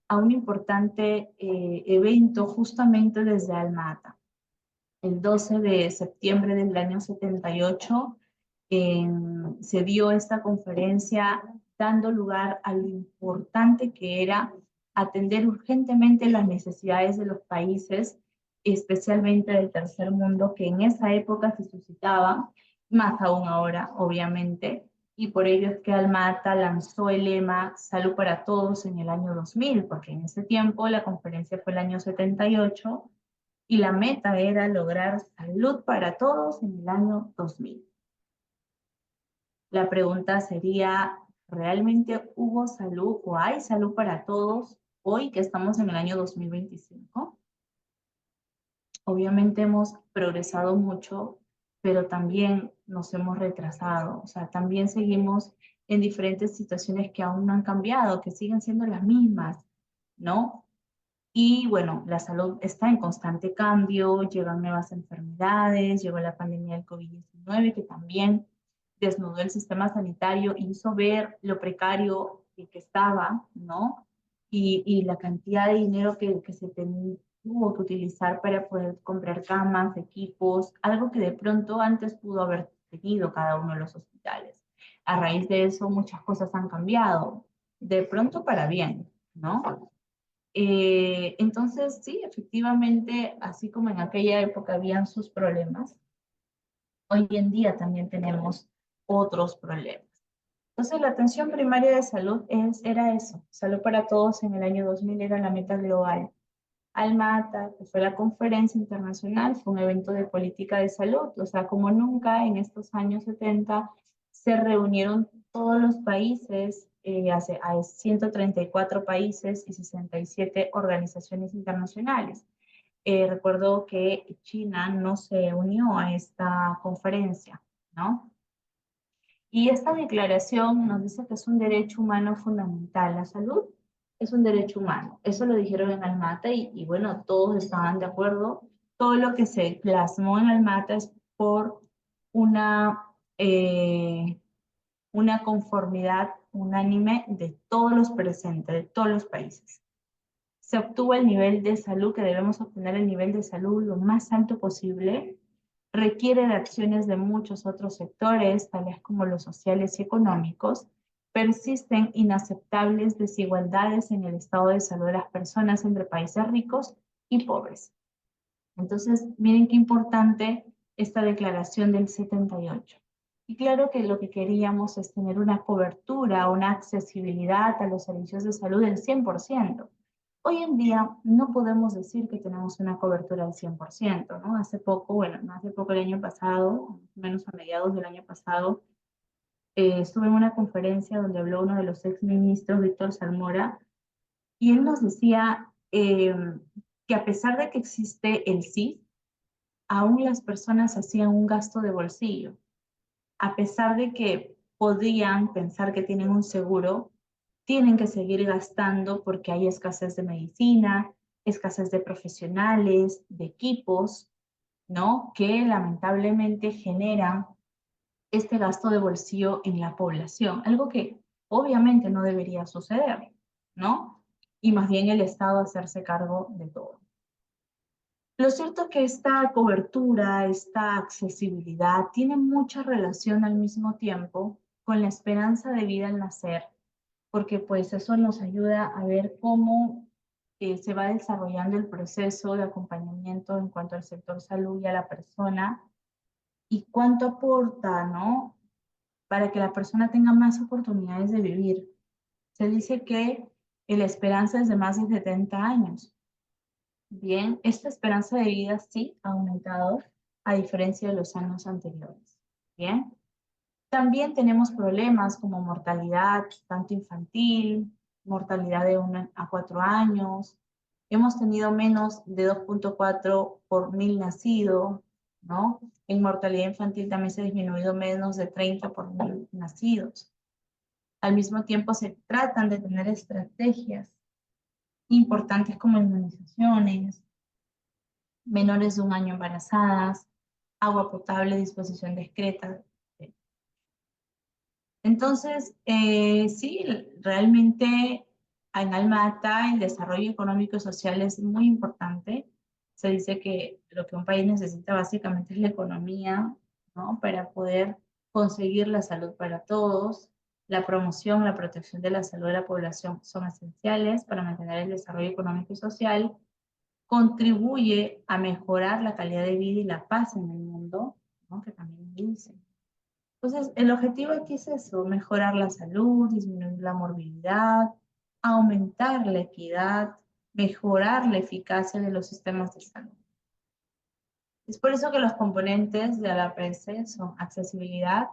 S1: a un importante evento justamente desde Alma Ata. El 12 de septiembre del año 78 se dio esta conferencia dando lugar a lo importante que era atender urgentemente las necesidades de los países, especialmente del tercer mundo, que en esa época se suscitaban, más aún ahora, obviamente, y por ello es que Alma Ata lanzó el lema Salud para Todos en el año 2000, porque en ese tiempo la conferencia fue el año 78, y la meta era lograr salud para todos en el año 2000. La pregunta sería, ¿realmente hubo salud o hay salud para todos hoy que estamos en el año 2025? Obviamente hemos progresado mucho, pero también nos hemos retrasado. O sea, también seguimos en diferentes situaciones que aún no han cambiado, que siguen siendo las mismas, ¿no? Y bueno, la salud está en constante cambio, llegan nuevas enfermedades, llegó la pandemia del COVID-19 que también desnudó el sistema sanitario, hizo ver lo precario que estaba, ¿no? Y la cantidad de dinero que se tuvo que utilizar para poder comprar camas, equipos, algo que de pronto antes pudo haber tenido cada uno de los hospitales. A raíz de eso muchas cosas han cambiado, de pronto para bien, ¿no? Entonces, sí, efectivamente, así como en aquella época habían sus problemas, hoy en día también tenemos otros problemas. Entonces, la atención primaria de salud era eso, salud para todos en el año 2000 era la meta global. Alma Ata, que fue la conferencia internacional, fue un evento de política de salud, o sea, como nunca en estos años 70 se reunieron todos los países, a 134 países y 67 organizaciones internacionales. Recuerdo que China no se unió a esta conferencia, ¿no? Y esta declaración nos dice que es un derecho humano fundamental. La salud es un derecho humano. Eso lo dijeron en Alma Ata y bueno, todos estaban de acuerdo. Todo lo que se plasmó en Alma Ata es por una, una conformidad unánime de todos los presentes, de todos los países. Se obtuvo el nivel de salud, que debemos obtener el nivel de salud lo más alto posible, requiere de acciones de muchos otros sectores, tales como los sociales y económicos. Persisten inaceptables desigualdades en el estado de salud de las personas entre países ricos y pobres. Entonces, miren qué importante esta declaración del 78. Y claro que lo que queríamos es tener una cobertura, una accesibilidad a los servicios de salud del 100%. Hoy en día no podemos decir que tenemos una cobertura al 100%, ¿no? Hace poco, bueno, no hace poco, el año pasado, menos a mediados del año pasado, estuve en una conferencia donde habló uno de los exministros, Víctor Salmora, y él nos decía que a pesar de que existe el SIS, aún las personas hacían un gasto de bolsillo. A pesar de que podían pensar que tienen un seguro, tienen que seguir gastando porque hay escasez de medicina, escasez de profesionales, de equipos, ¿no? Que lamentablemente generan este gasto de bolsillo en la población, algo que obviamente no debería suceder, ¿no? Y más bien el Estado hacerse cargo de todo. Lo cierto es que esta cobertura, esta accesibilidad, tiene mucha relación al mismo tiempo con la esperanza de vida al nacer, porque pues eso nos ayuda a ver cómo se va desarrollando el proceso de acompañamiento en cuanto al sector salud y a la persona, y cuánto aporta, ¿no? Para que la persona tenga más oportunidades de vivir. Se dice que la esperanza es de más de 70 años. Bien, esta esperanza de vida sí ha aumentado a diferencia de los años anteriores. Bien, también tenemos problemas como mortalidad, tanto infantil, mortalidad de 1 a 4 años. Hemos tenido menos de 2.4 por 1000 nacidos, ¿no? En mortalidad infantil también se ha disminuido menos de 30 por 1000 nacidos. Al mismo tiempo se tratan de tener estrategias importantes como inmunizaciones, menores de 1 año embarazadas, agua potable, disposición discreta. Entonces, sí, realmente en Alma Ata el desarrollo económico y social es muy importante. Se dice que lo que un país necesita básicamente es la economía, ¿no? Para poder conseguir la salud para todos. La promoción, la protección de la salud de la población son esenciales para mantener el desarrollo económico y social. Contribuye a mejorar la calidad de vida y la paz en el mundo, ¿no? Que también dice. Entonces, el objetivo aquí es eso, mejorar la salud, disminuir la morbilidad, aumentar la equidad, mejorar la eficacia de los sistemas de salud. Es por eso que los componentes de la APS son accesibilidad,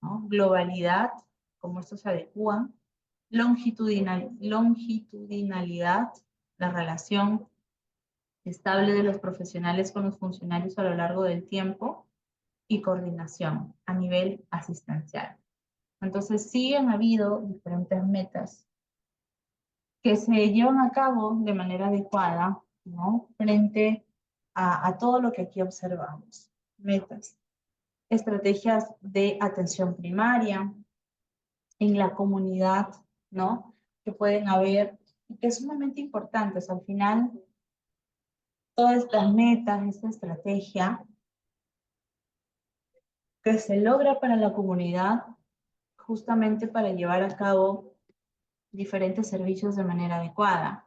S1: ¿no? Globalidad, cómo estos se adecúan, longitudinalidad, la relación estable de los profesionales con los funcionarios a lo largo del tiempo, y coordinación a nivel asistencial. Entonces, sí han habido diferentes metas que se llevan a cabo de manera adecuada, ¿no? Frente a todo lo que aquí observamos. Metas, estrategias de atención primaria en la comunidad, ¿no? Que pueden haber, y que es sumamente importantes. Al final, todas estas metas, esta estrategia que se logra para la comunidad, justamente para llevar a cabo diferentes servicios de manera adecuada.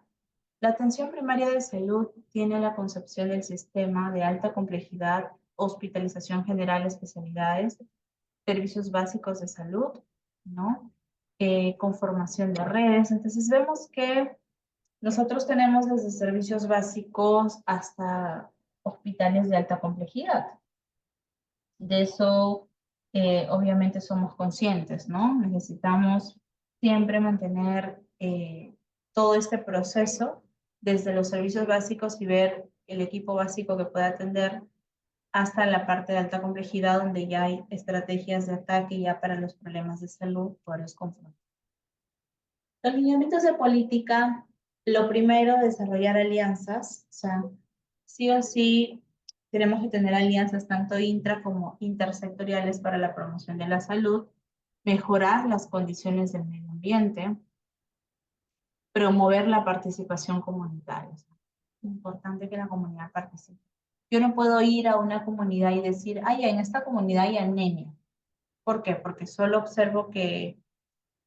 S1: La atención primaria de salud tiene la concepción del sistema de alta complejidad, hospitalización general, especialidades, servicios básicos de salud, ¿no? Conformación de redes. Entonces vemos que nosotros tenemos desde servicios básicos hasta hospitales de alta complejidad. De eso, obviamente, somos conscientes, ¿no? Necesitamos siempre mantener todo este proceso desde los servicios básicos y ver el equipo básico que puede atender hasta la parte de alta complejidad, donde ya hay estrategias de ataque ya para los problemas de salud, poderlos confrontar. Los lineamientos de política, lo primero, desarrollar alianzas, o sea, sí o sí tenemos que tener alianzas tanto intra como intersectoriales para la promoción de la salud, mejorar las condiciones del medio ambiente, promover la participación comunitaria. O sea, es importante que la comunidad participe. Yo no puedo ir a una comunidad y decir, ay, en esta comunidad hay anemia. ¿Por qué? Porque solo observo que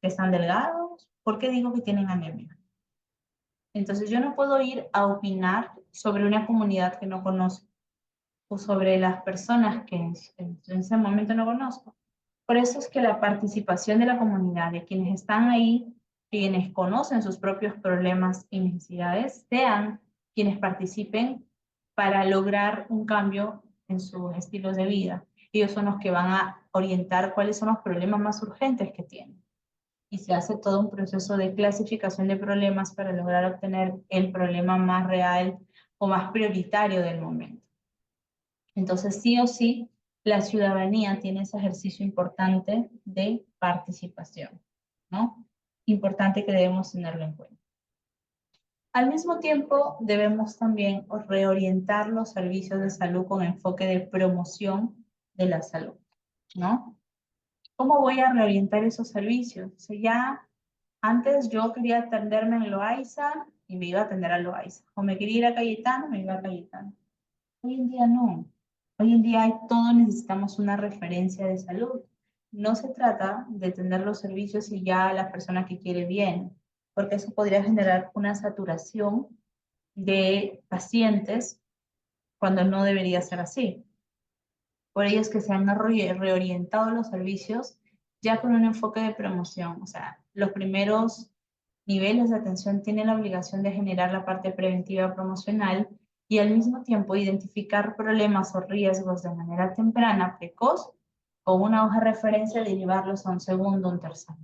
S1: están delgados. ¿Por qué digo que tienen anemia? Entonces yo no puedo ir a opinar sobre una comunidad que no conozco o sobre las personas que en ese momento no conozco. Por eso es que la participación de la comunidad, de quienes están ahí, quienes conocen sus propios problemas y necesidades, sean quienes participen para lograr un cambio en sus estilos de vida. Ellos son los que van a orientar cuáles son los problemas más urgentes que tienen. Y se hace todo un proceso de clasificación de problemas para lograr obtener el problema más real o más prioritario del momento. Entonces, sí o sí, la ciudadanía tiene ese ejercicio importante de participación, ¿no? Importante que debemos tenerlo en cuenta. Al mismo tiempo, debemos también reorientar los servicios de salud con enfoque de promoción de la salud, ¿no? ¿Cómo voy a reorientar esos servicios? O sea, ya antes yo quería atenderme en Loaiza y me iba a atender a Loaiza. O me quería ir a Cayetano, me iba a Cayetano. Hoy en día no. Hoy en día todos necesitamos una referencia de salud. No se trata de tener los servicios y ya la persona que quiere viene, porque eso podría generar una saturación de pacientes cuando no debería ser así. Por ello es que se han reorientado los servicios ya con un enfoque de promoción. O sea, los primeros niveles de atención tienen la obligación de generar la parte preventiva promocional y al mismo tiempo identificar problemas o riesgos de manera temprana, precoz, con una hoja de referencia de llevarlos a un segundo, un tercero,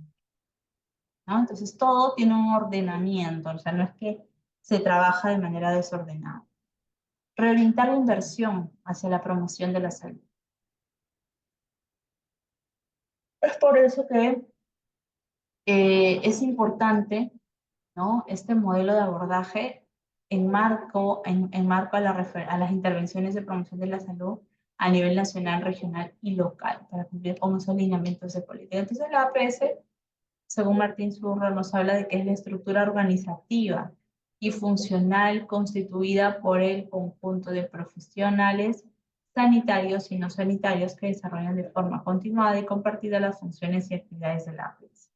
S1: ¿no? Entonces todo tiene un ordenamiento, o sea, no es que se trabaja de manera desordenada. Reorientar la inversión hacia la promoción de la salud. Es por eso que es importante, ¿no?, este modelo de abordaje en marco a las intervenciones de promoción de la salud a nivel nacional, regional y local, para cumplir con esos lineamientos de política. Entonces la APS, según Martín Zurro, nos habla de que es la estructura organizativa y funcional constituida por el conjunto de profesionales sanitarios y no sanitarios que desarrollan de forma continuada y compartida las funciones y actividades de la APS.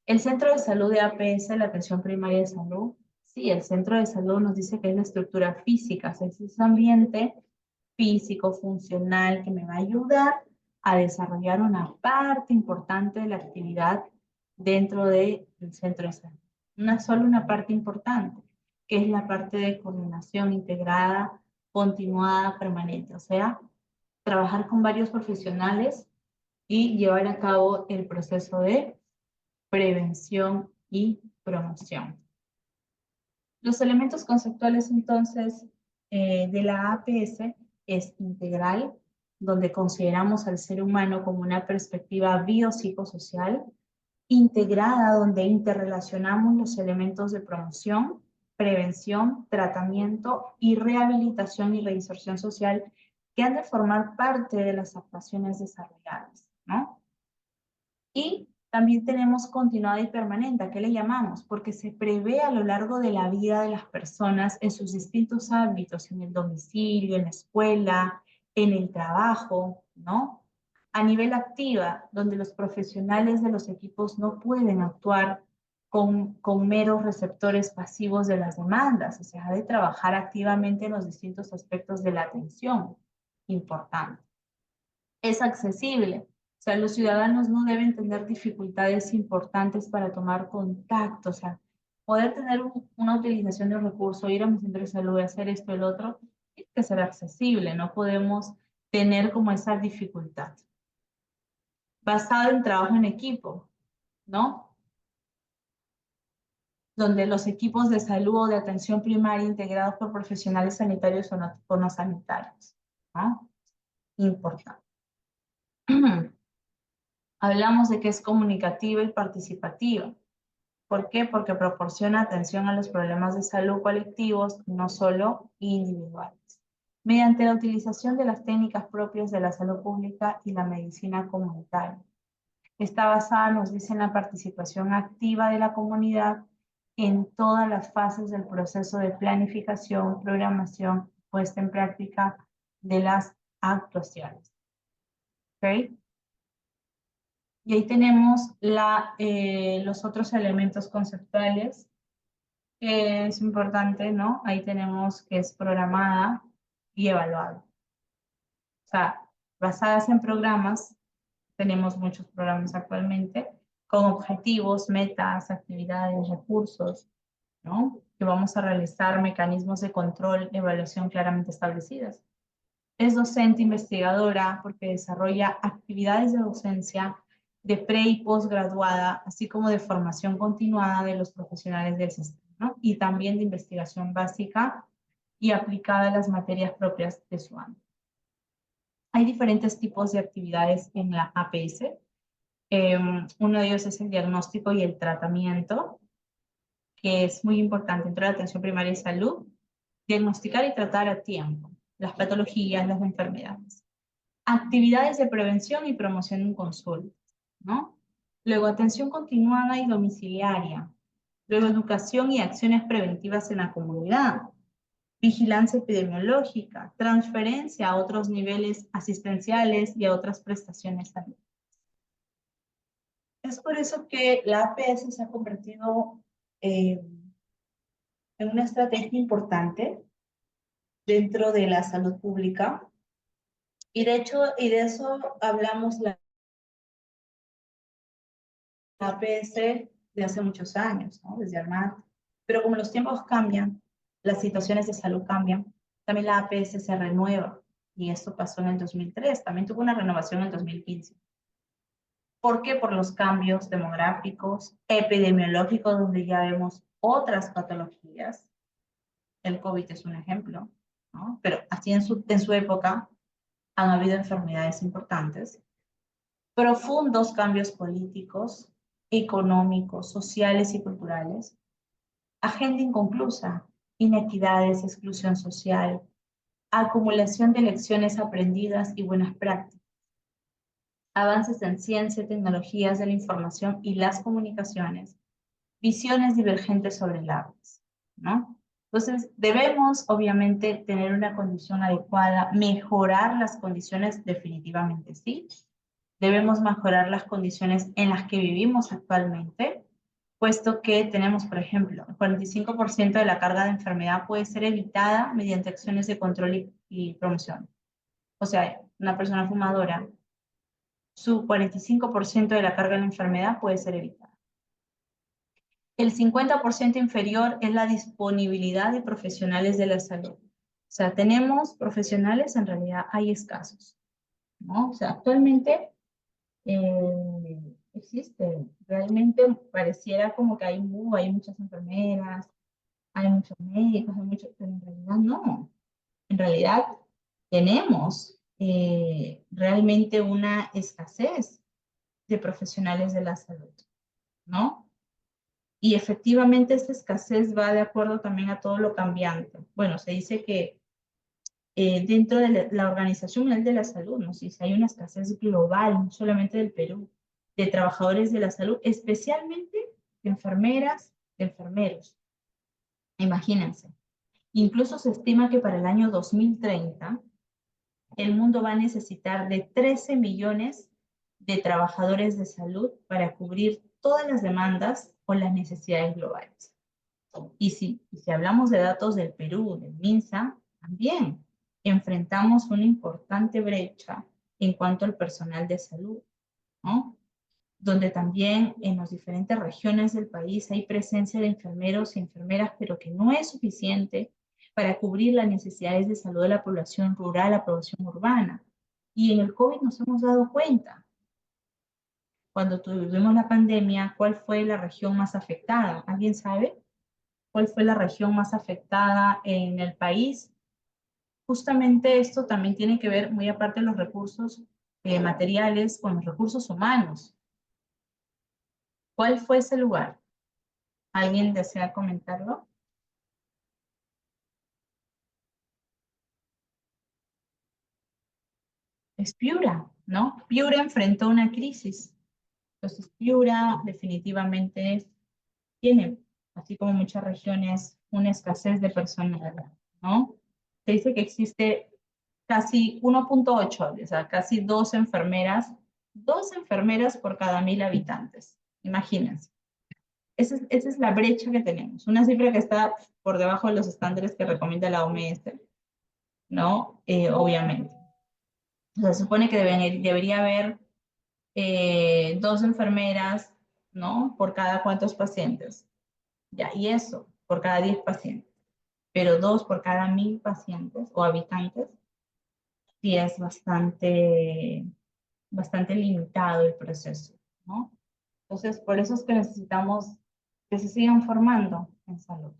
S1: El centro de salud de APS, la atención primaria de salud, sí, el centro de salud nos dice que es la estructura física, es ese ambiente físico, funcional, que me va a ayudar a desarrollar una parte importante de la actividad dentro del centro de salud. Solo una parte importante, que es la parte de coordinación integrada, continuada, permanente. O sea, trabajar con varios profesionales y llevar a cabo el proceso de prevención y promoción. Los elementos conceptuales entonces de la APS es integral, donde consideramos al ser humano como una perspectiva biopsicosocial, integrada, donde interrelacionamos los elementos de promoción, prevención, tratamiento y rehabilitación y reinserción social que han de formar parte de las actuaciones desarrolladas, ¿no? Y también tenemos continuada y permanente. ¿A qué le llamamos? Porque se prevé a lo largo de la vida de las personas en sus distintos ámbitos, en el domicilio, en la escuela, en el trabajo, ¿no? A nivel activa, donde los profesionales de los equipos no pueden actuar con meros receptores pasivos de las demandas, o sea, ha de trabajar activamente en los distintos aspectos de la atención. Importante. Es accesible. O sea, los ciudadanos no deben tener dificultades importantes para tomar contacto. O sea, poder tener una utilización de un recurso, ir a mi centro de salud, hacer esto, el otro, tiene que ser accesible. No podemos tener como esa dificultad. Basado en trabajo en equipo, ¿no? Donde los equipos de salud o de atención primaria integrados por profesionales sanitarios o no sanitarios, ¿no? Importante. Hablamos de que es comunicativa y participativa. ¿Por qué? Porque proporciona atención a los problemas de salud colectivos, no solo individuales, mediante la utilización de las técnicas propias de la salud pública y la medicina comunitaria. Está basada, nos dice, en la participación activa de la comunidad en todas las fases del proceso de planificación, programación, puesta en práctica de las actuaciones. ¿Ok? Y ahí tenemos los otros elementos conceptuales, que es importante, ¿no? Ahí tenemos que es programada y evaluada. O sea, basadas en programas, tenemos muchos programas actualmente, con objetivos, metas, actividades, recursos, ¿no? Que vamos a realizar mecanismos de control, evaluación claramente establecidas. Es docente investigadora porque desarrolla actividades de docencia de pre y posgraduada, así como de formación continuada de los profesionales del sistema, ¿no? Y también de investigación básica y aplicada a las materias propias de su ámbito. Hay diferentes tipos de actividades en la APS. Uno de ellos es el diagnóstico y el tratamiento, que es muy importante dentro de la atención primaria y salud, diagnosticar y tratar a tiempo las patologías, las enfermedades. Actividades de prevención y promoción en consulta, ¿no? Luego, atención continuada y domiciliaria. Luego, educación y acciones preventivas en la comunidad. Vigilancia epidemiológica, transferencia a otros niveles asistenciales y a otras prestaciones también. Es por eso que la APS se ha convertido en una estrategia importante dentro de la salud pública. Y de hecho, y de eso hablamos la APS de hace muchos años, ¿no? Desde ARMAT. Pero como los tiempos cambian, las situaciones de salud cambian, también la APS se renueva. Y esto pasó en el 2003, también tuvo una renovación en el 2015. ¿Por qué? Por los cambios demográficos, epidemiológicos, donde ya vemos otras patologías. El COVID es un ejemplo, ¿no? Pero así en su época han habido enfermedades importantes. Profundos cambios políticos, económicos, sociales y culturales. Agenda inconclusa, inequidades, exclusión social, acumulación de lecciones aprendidas y buenas prácticas. Avances en ciencia, tecnologías de la información y las comunicaciones, visiones divergentes sobre el APS, ¿no? Entonces, debemos, obviamente, tener una condición adecuada, mejorar las condiciones, definitivamente sí. Debemos mejorar las condiciones en las que vivimos actualmente, puesto que tenemos, por ejemplo, el 45% de la carga de enfermedad puede ser evitada mediante acciones de control y promoción. O sea, una persona fumadora, su 45% de la carga de la enfermedad puede ser evitada. El 50% inferior es la disponibilidad de profesionales de la salud. O sea, tenemos profesionales, en realidad hay escasos, ¿no? O sea, actualmente existe, realmente pareciera como que hay muchas enfermeras, hay muchos médicos, pero en realidad no. En realidad tenemos realmente una escasez de profesionales de la salud, ¿no? Y efectivamente esta escasez va de acuerdo también a todo lo cambiante. Bueno, se dice que dentro de la Organización Mundial de la Salud, ¿no? Si hay una escasez global, no solamente del Perú, de trabajadores de la salud, especialmente de enfermeras, de enfermeros. Imagínense. Incluso se estima que para el año 2030 el mundo va a necesitar de 13 millones de trabajadores de salud para cubrir todas las demandas o las necesidades globales. Y si hablamos de datos del Perú, del MINSA, también enfrentamos una importante brecha en cuanto al personal de salud, ¿no? Donde también en las diferentes regiones del país hay presencia de enfermeros y enfermeras, pero que no es suficiente para cubrir las necesidades de salud de la población rural, la población urbana. Y en el COVID nos hemos dado cuenta. Cuando tuvimos la pandemia, ¿cuál fue la región más afectada? ¿Alguien sabe cuál fue la región más afectada en el país? Justamente esto también tiene que ver, muy aparte de los recursos materiales, con los recursos humanos. ¿Cuál fue ese lugar? ¿Alguien desea comentarlo? Es Piura, ¿no? Piura enfrentó una crisis. Entonces, Piura definitivamente tiene, así como muchas regiones, una escasez de personal, ¿no? Se dice que existe casi 1.8, o sea, casi dos enfermeras por cada 1000 habitantes. Imagínense. Esa es la brecha que tenemos. Una cifra que está por debajo de los estándares que recomienda la OMS, ¿no? Obviamente. O sea, se supone que debería haber 2 enfermeras, ¿no? Por cada cuántos pacientes. Ya, y eso, por cada 10 pacientes. Pero 2 por cada 1000 pacientes o habitantes, sí es bastante limitado el proceso, ¿no? Entonces, por eso es que necesitamos que se sigan formando en salud.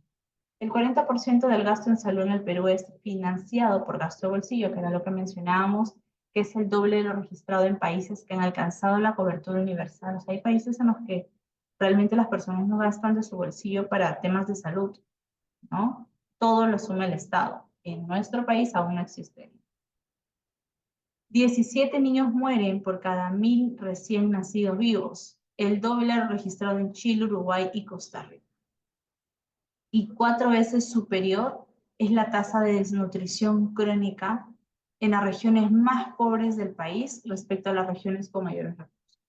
S1: El 40% del gasto en salud en el Perú es financiado por gasto de bolsillo, que era lo que mencionábamos, que es el doble de lo registrado en países que han alcanzado la cobertura universal. O sea, hay países en los que realmente las personas no gastan de su bolsillo para temas de salud, ¿no? Todo lo asume el Estado. En nuestro país aún no existe. 17 niños mueren por cada 1000 recién nacidos vivos, el doble registrado en Chile, Uruguay y Costa Rica. Y 4 veces superior es la tasa de desnutrición crónica en las regiones más pobres del país respecto a las regiones con mayores recursos.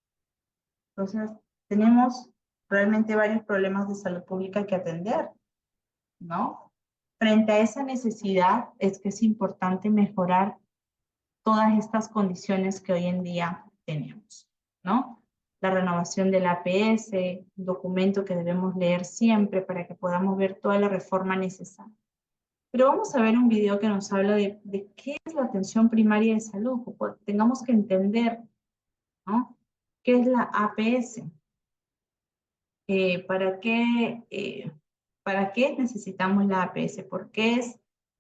S1: Entonces, tenemos realmente varios problemas de salud pública que atender, ¿no? Frente a esa necesidad es que es importante mejorar todas estas condiciones que hoy en día tenemos, ¿no? La renovación del APS, un documento que debemos leer siempre para que podamos ver toda la reforma necesaria. Pero vamos a ver un video que nos habla de qué es la atención primaria de salud. Tengamos que entender, ¿no? ¿Qué es la APS? ¿Para qué necesitamos la APS? ¿Por qué es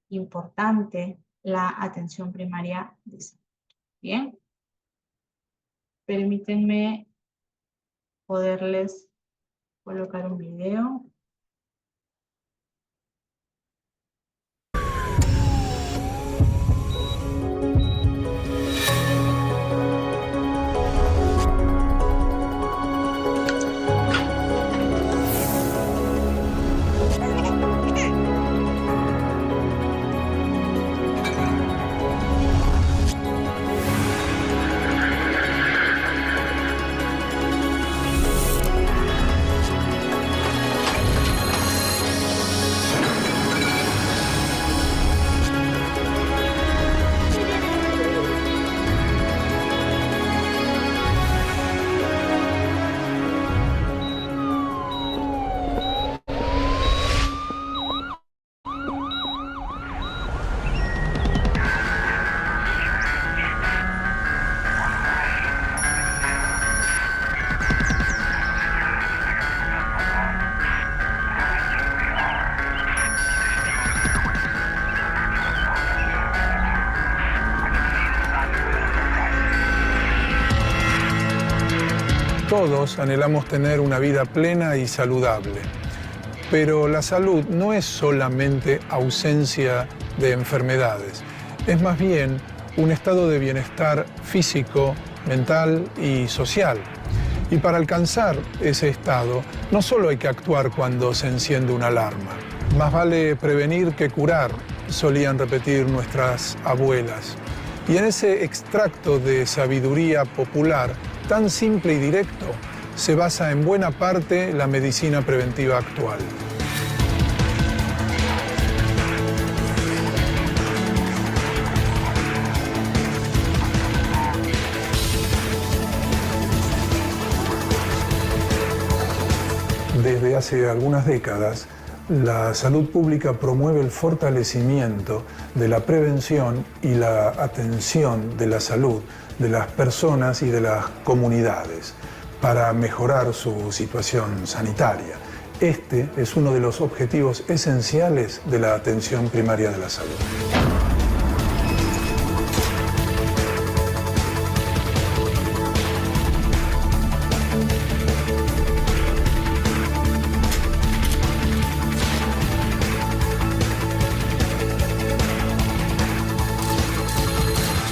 S1: importante la atención primaria de salud? Bien. Permítanme poderles colocar un video.
S5: Todos anhelamos tener una vida plena y saludable, pero la salud no es solamente ausencia de enfermedades, es más bien un estado de bienestar físico, mental y social. Y para alcanzar ese estado, no solo hay que actuar cuando se enciende una alarma, más vale prevenir que curar, solían repetir nuestras abuelas. Y en ese extracto de sabiduría popular, tan simple y directo, se basa en buena parte la medicina preventiva actual. Desde hace algunas décadas, la salud pública promueve el fortalecimiento de la prevención y la atención de la salud de las personas y de las comunidades para mejorar su situación sanitaria. Este es uno de los objetivos esenciales de la atención primaria de la salud.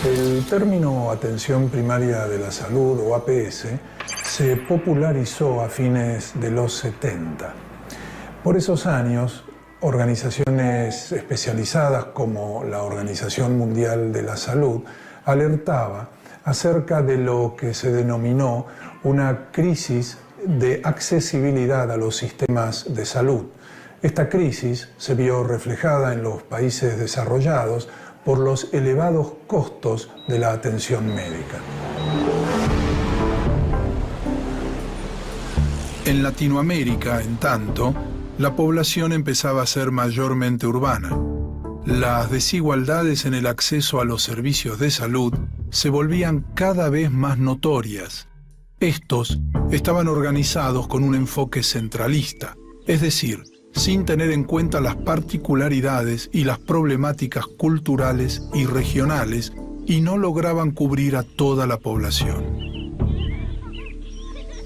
S5: El término atención primaria de la salud, o APS, se popularizó a fines de los 70. Por esos años, organizaciones especializadas como la Organización Mundial de la Salud alertaba acerca de lo que se denominó una crisis de accesibilidad a los sistemas de salud. Esta crisis se vio reflejada en los países desarrollados por los elevados costos de la atención médica. En Latinoamérica, en tanto, la población empezaba a ser mayormente urbana. Las desigualdades en el acceso a los servicios de salud se volvían cada vez más notorias. Estos estaban organizados con un enfoque centralista, es decir, sin tener en cuenta las particularidades y las problemáticas culturales y regionales, y no lograban cubrir a toda la población.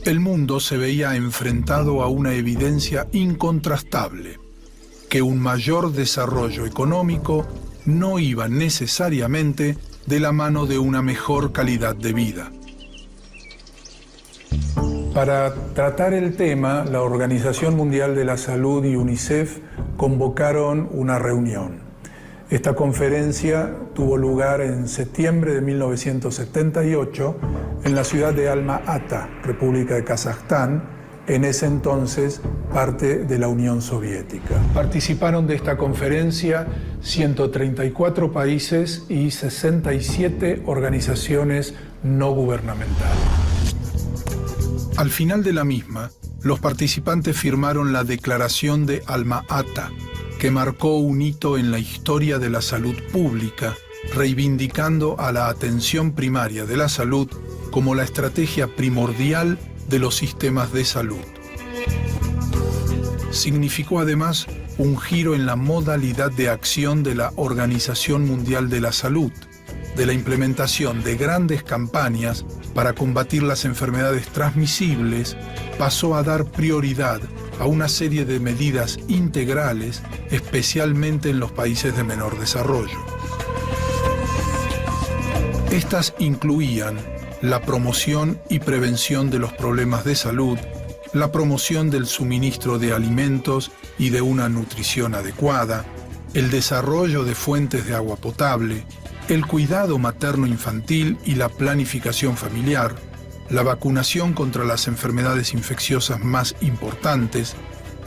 S5: El mundo se veía enfrentado a una evidencia incontrastable, que un mayor desarrollo económico no iba necesariamente de la mano de una mejor calidad de vida. Para tratar el tema, la Organización Mundial de la Salud y UNICEF convocaron una reunión. Esta conferencia tuvo lugar en septiembre de 1978 en la ciudad de Alma-Ata, República de Kazajstán, en ese entonces parte de la Unión Soviética. Participaron de esta conferencia 134 países y 67 organizaciones no gubernamentales. Al final de la misma, los participantes firmaron la Declaración de Alma-Ata, que marcó un hito en la historia de la salud pública, reivindicando a la atención primaria de la salud como la estrategia primordial de los sistemas de salud. Significó además un giro en la modalidad de acción de la Organización Mundial de la Salud, de la implementación de grandes campañas para combatir las enfermedades transmisibles, pasó a dar prioridad a una serie de medidas integrales, especialmente en los países de menor desarrollo. Estas incluían la promoción y prevención de los problemas de salud, la promoción del suministro de alimentos y de una nutrición adecuada, el desarrollo de fuentes de agua potable, el cuidado materno-infantil y la planificación familiar, la vacunación contra las enfermedades infecciosas más importantes,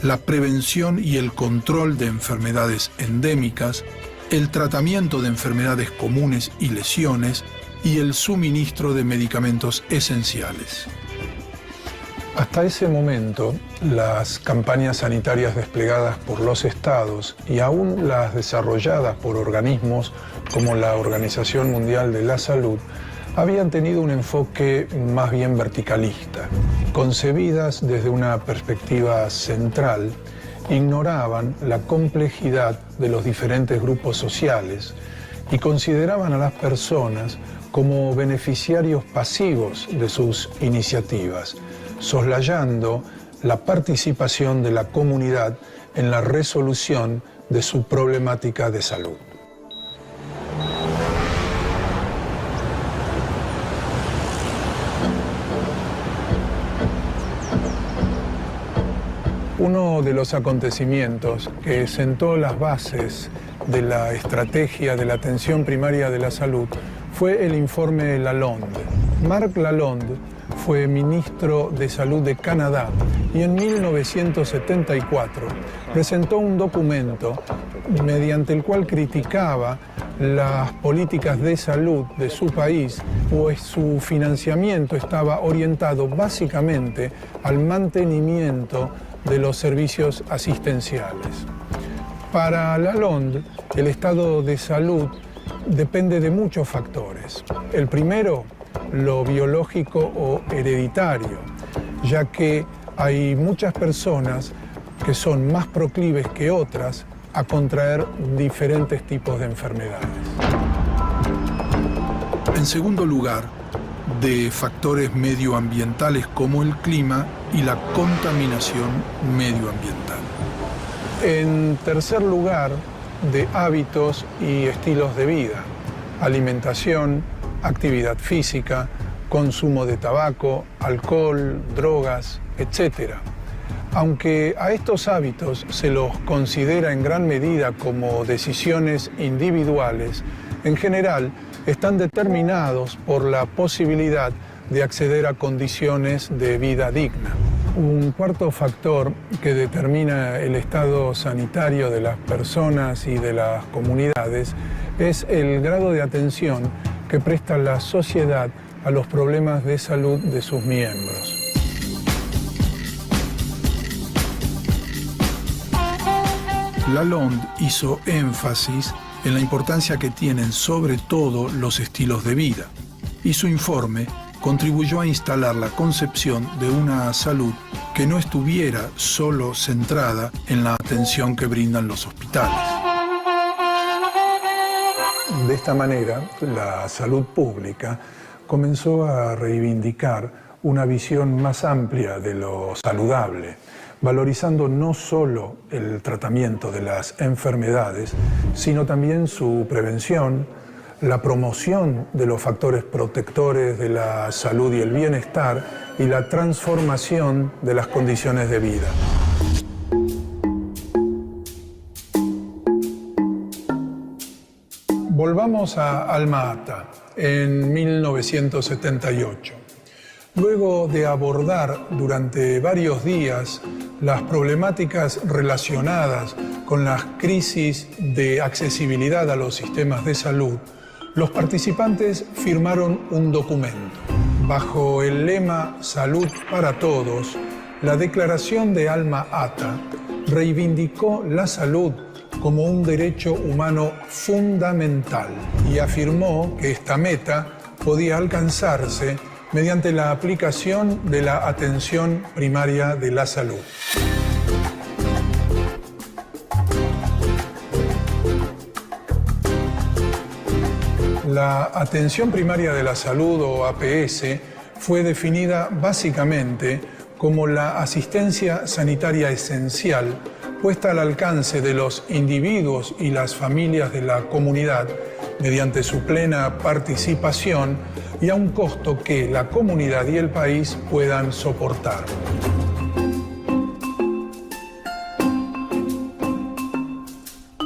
S5: la prevención y el control de enfermedades endémicas, el tratamiento de enfermedades comunes y lesiones, y el suministro de medicamentos esenciales. Hasta ese momento, las campañas sanitarias desplegadas por los estados y aún las desarrolladas por organismos como la Organización Mundial de la Salud habían tenido un enfoque más bien verticalista. Concebidas desde una perspectiva central, ignoraban la complejidad de los diferentes grupos sociales y consideraban a las personas como beneficiarios pasivos de sus iniciativas, soslayando la participación de la comunidad en la resolución de su problemática de salud. Uno de los acontecimientos que sentó las bases de la estrategia de la atención primaria de la salud fue el informe Lalonde. Marc Lalonde fue ministro de Salud de Canadá y en 1974 presentó un documento mediante el cual criticaba las políticas de salud de su país, pues su financiamiento estaba orientado básicamente al mantenimiento de los servicios asistenciales. Para Lalonde, el estado de salud depende de muchos factores. El primero, lo biológico o hereditario, ya que hay muchas personas que son más proclives que otras a contraer diferentes tipos de enfermedades. En segundo lugar, de factores medioambientales como el clima y la contaminación medioambiental. En tercer lugar, de hábitos y estilos de vida, alimentación, actividad física, consumo de tabaco, alcohol, drogas, etc. Aunque a estos hábitos se los considera en gran medida como decisiones individuales, en general están determinados por la posibilidad de acceder a condiciones de vida digna. Un cuarto factor que determina el estado sanitario de las personas y de las comunidades es el grado de atención que presta la sociedad a los problemas de salud de sus miembros. Lalonde hizo énfasis en la importancia que tienen sobre todo los estilos de vida, y su informe contribuyó a instalar la concepción de una salud que no estuviera solo centrada en la atención que brindan los hospitales. De esta manera, la salud pública comenzó a reivindicar una visión más amplia de lo saludable, valorizando no solo el tratamiento de las enfermedades, sino también su prevención, la promoción de los factores protectores de la salud y el bienestar y la transformación de las condiciones de vida. Volvamos a Alma-Ata, en 1978. Luego de abordar durante varios días las problemáticas relacionadas con las crisis de accesibilidad a los sistemas de salud, los participantes firmaron un documento. Bajo el lema Salud para Todos, la Declaración de Alma-Ata reivindicó la salud como un derecho humano fundamental y afirmó que esta meta podía alcanzarse mediante la aplicación de la atención primaria de la salud. La atención primaria de la salud, o APS, fue definida básicamente como la asistencia sanitaria esencial puesta al alcance de los individuos y las familias de la comunidad mediante su plena participación y a un costo que la comunidad y el país puedan soportar.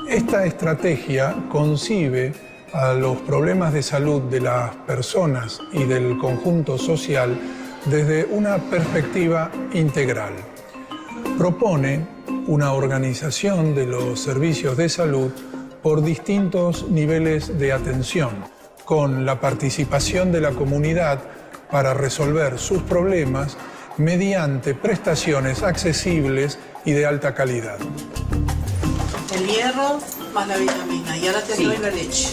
S5: Esta estrategia concibe a los problemas de salud de las personas y del conjunto social desde una perspectiva integral. Propone una organización de los servicios de salud por distintos niveles de atención, con la participación de la comunidad para resolver sus problemas mediante prestaciones accesibles y de alta calidad.
S6: El hierro más la vitamina, y ahora te doy la leche.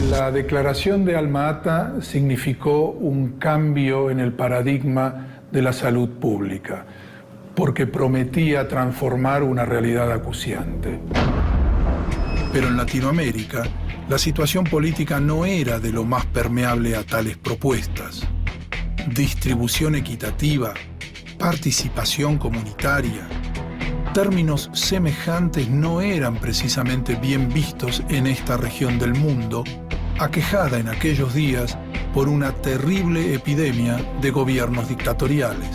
S5: La declaración de Alma-Ata significó un cambio en el paradigma de la salud pública, porque prometía transformar una realidad acuciante. Pero en Latinoamérica, la situación política no era de lo más permeable a tales propuestas. Distribución equitativa, participación comunitaria, términos semejantes no eran precisamente bien vistos en esta región del mundo, aquejada en aquellos días por una terrible epidemia de gobiernos dictatoriales.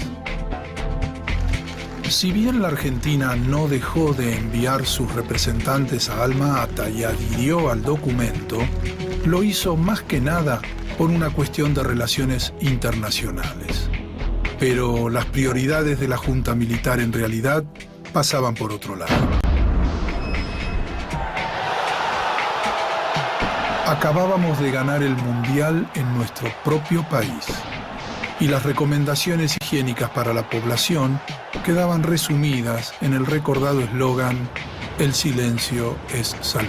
S5: Si bien la Argentina no dejó de enviar sus representantes a Alma-Ata y adhirió al documento, lo hizo más que nada por una cuestión de relaciones internacionales. Pero las prioridades de la Junta Militar en realidad pasaban por otro lado. Acabábamos de ganar el Mundial en nuestro propio país y las recomendaciones higiénicas para la población quedaban resumidas en el recordado eslogan «El silencio es salud».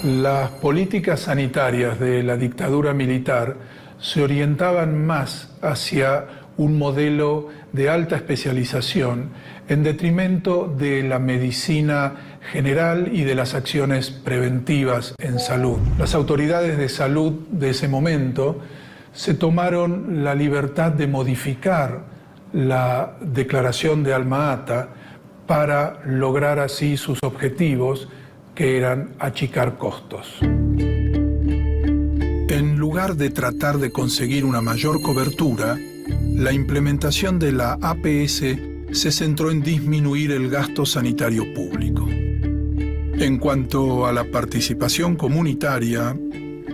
S5: Las políticas sanitarias de la dictadura militar se orientaban más hacia un modelo de alta especialización en detrimento de la medicina general y de las acciones preventivas en salud. Las autoridades de salud de ese momento se tomaron la libertad de modificar la declaración de Alma-Ata para lograr así sus objetivos, que eran achicar costos. En lugar de tratar de conseguir una mayor cobertura, la implementación de la APS se centró en disminuir el gasto sanitario público. En cuanto a la participación comunitaria,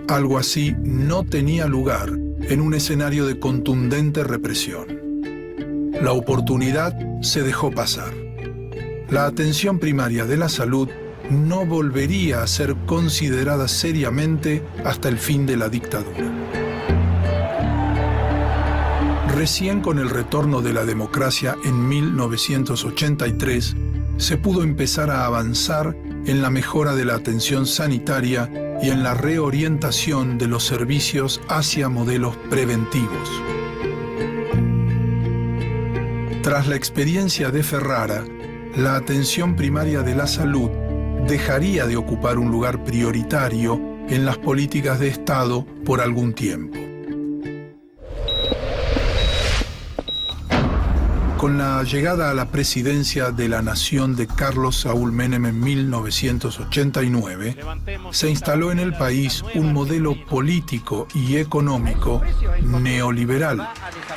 S5: algo así no tenía lugar en un escenario de contundente represión. La oportunidad se dejó pasar. La atención primaria de la salud no volvería a ser considerada seriamente hasta el fin de la dictadura. Recién con el retorno de la democracia en 1983, se pudo empezar a avanzar en la mejora de la atención sanitaria y en la reorientación de los servicios hacia modelos preventivos. Tras la experiencia de Ferrara, la atención primaria de la salud dejaría de ocupar un lugar prioritario en las políticas de Estado por algún tiempo. Con la llegada a la presidencia de la Nación de Carlos Saúl Menem en 1989, se instaló en el país un modelo político y económico neoliberal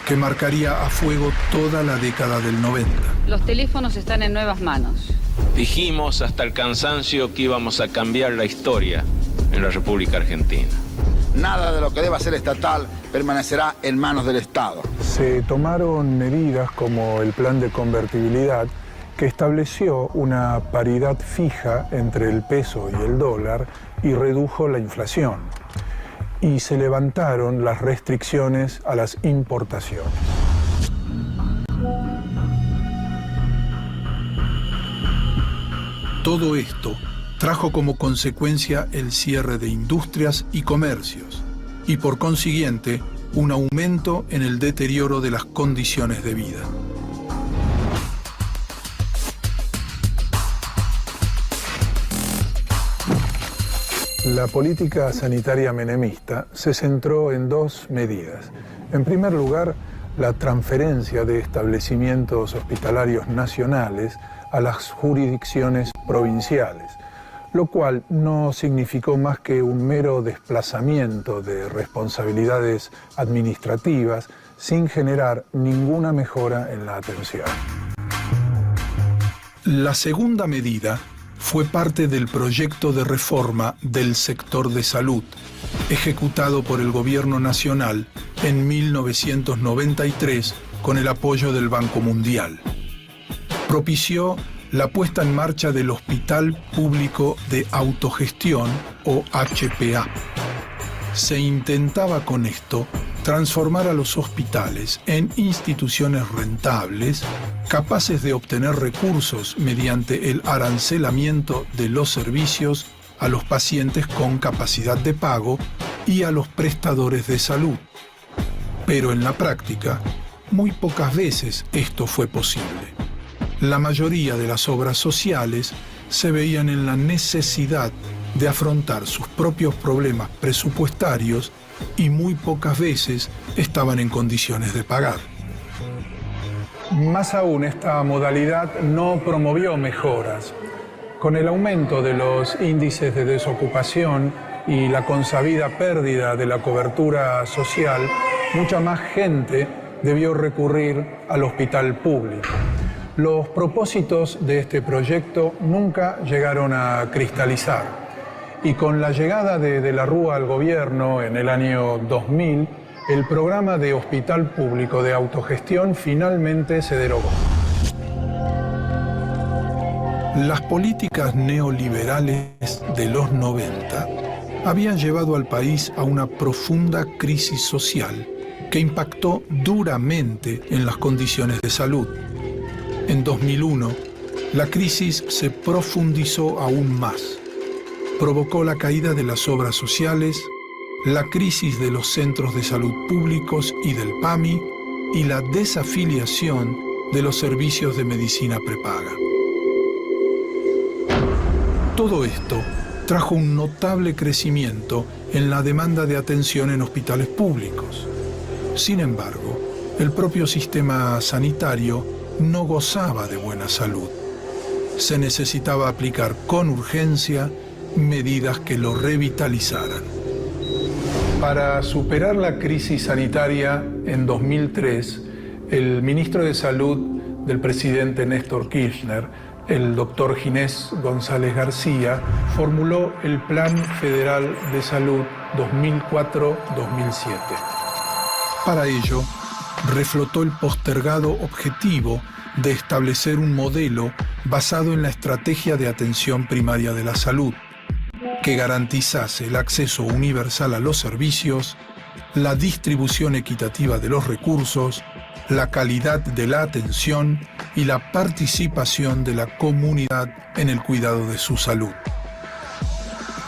S5: que marcaría a fuego toda la década del 90.
S7: Los teléfonos están en nuevas manos.
S8: Dijimos hasta el cansancio que íbamos a cambiar la historia en la República Argentina.
S9: Nada de lo que deba ser estatal permanecerá en manos del Estado.
S5: Se tomaron medidas como el plan de convertibilidad, que estableció una paridad fija entre el peso y el dólar y redujo la inflación. Y se levantaron las restricciones a las importaciones. Todo esto trajo como consecuencia el cierre de industrias y comercios, y por consiguiente, un aumento en el deterioro de las condiciones de vida. La política sanitaria menemista se centró en dos medidas. En primer lugar, la transferencia de establecimientos hospitalarios nacionales a las jurisdicciones provinciales, lo cual no significó más que un mero desplazamiento de responsabilidades administrativas sin generar ninguna mejora en la atención. La segunda medida fue parte del proyecto de reforma del sector de salud, ejecutado por el Gobierno Nacional en 1993 con el apoyo del Banco Mundial. Propició la puesta en marcha del Hospital Público de Autogestión, o HPA. Se intentaba con esto transformar a los hospitales en instituciones rentables, capaces de obtener recursos mediante el arancelamiento de los servicios a los pacientes con capacidad de pago y a los prestadores de salud. Pero en la práctica, muy pocas veces esto fue posible. La mayoría de las obras sociales se veían en la necesidad de afrontar sus propios problemas presupuestarios y muy pocas veces estaban en condiciones de pagar. Más aún, esta modalidad no promovió mejoras. Con el aumento de los índices de desocupación y la consabida pérdida de la cobertura social, mucha más gente debió recurrir al hospital público. Los propósitos de este proyecto nunca llegaron a cristalizar. Y con la llegada de la Rúa al gobierno en el año 2000, el programa de Hospital Público de Autogestión finalmente se derogó. Las políticas neoliberales de los 90 habían llevado al país a una profunda crisis social que impactó duramente en las condiciones de salud. En 2001, la crisis se profundizó aún más. Provocó la caída de las obras sociales, la crisis de los centros de salud públicos y del PAMI y la desafiliación de los servicios de medicina prepaga. Todo esto trajo un notable crecimiento en la demanda de atención en hospitales públicos. Sin embargo, el propio sistema sanitario no gozaba de buena salud. Se necesitaba aplicar con urgencia medidas que lo revitalizaran. Para superar la crisis sanitaria en 2003, el ministro de Salud del presidente Néstor Kirchner, el doctor Ginés González García, formuló el Plan Federal de Salud 2004-2007. Para ello, reflotó el postergado objetivo de establecer un modelo basado en la estrategia de atención primaria de la salud, que garantizase el acceso universal a los servicios, la distribución equitativa de los recursos, la calidad de la atención y la participación de la comunidad en el cuidado de su salud.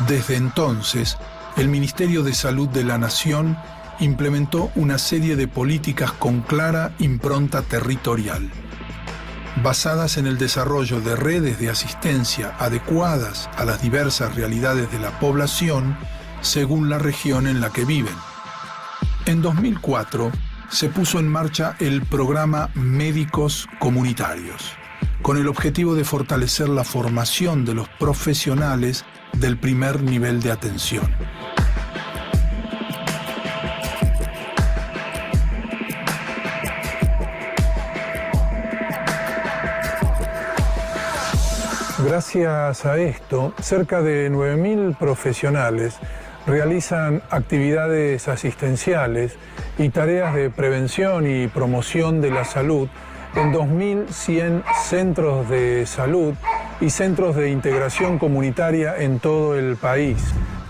S5: Desde entonces, el Ministerio de Salud de la Nación implementó una serie de políticas con clara impronta territorial, basadas en el desarrollo de redes de asistencia adecuadas a las diversas realidades de la población, según la región en la que viven. En 2004 se puso en marcha el programa Médicos Comunitarios, con el objetivo de fortalecer la formación de los profesionales del primer nivel de atención. Gracias a esto, cerca de 9.000 profesionales realizan actividades asistenciales y tareas de prevención y promoción de la salud en 2.100 centros de salud y centros de integración comunitaria en todo el país.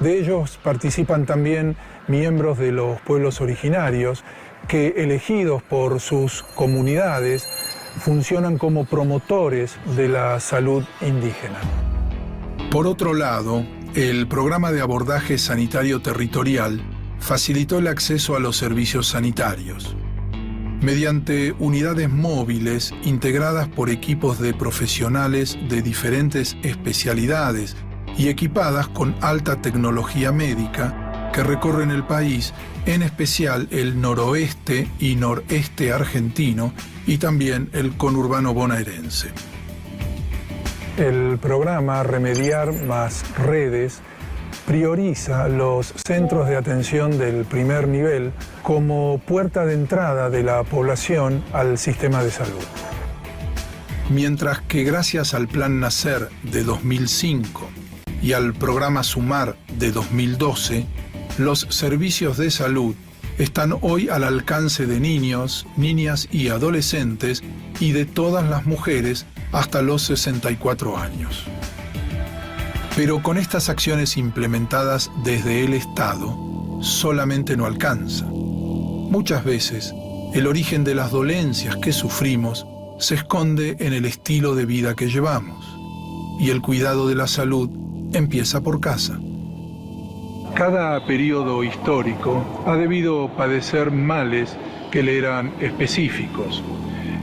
S5: De ellos participan también miembros de los pueblos originarios que, elegidos por sus comunidades, funcionan como promotores de la salud indígena. Por otro lado, el programa de abordaje sanitario territorial facilitó el acceso a los servicios sanitarios. Mediante unidades móviles integradas por equipos de profesionales de diferentes especialidades y equipadas con alta tecnología médica que recorren el país, en especial el noroeste y noreste argentino y también el conurbano bonaerense. El programa Remediar más Redes prioriza los centros de atención del primer nivel como puerta de entrada de la población al sistema de salud. Mientras que gracias al Plan Nacer de 2005 y al Programa Sumar de 2012, los servicios de salud están hoy al alcance de niños, niñas y adolescentes y de todas las mujeres hasta los 64 años. Pero con estas acciones implementadas desde el Estado, solamente no alcanza. Muchas veces, el origen de las dolencias que sufrimos se esconde en el estilo de vida que llevamos, y el cuidado de la salud empieza por casa. Cada periodo histórico ha debido padecer males que le eran específicos.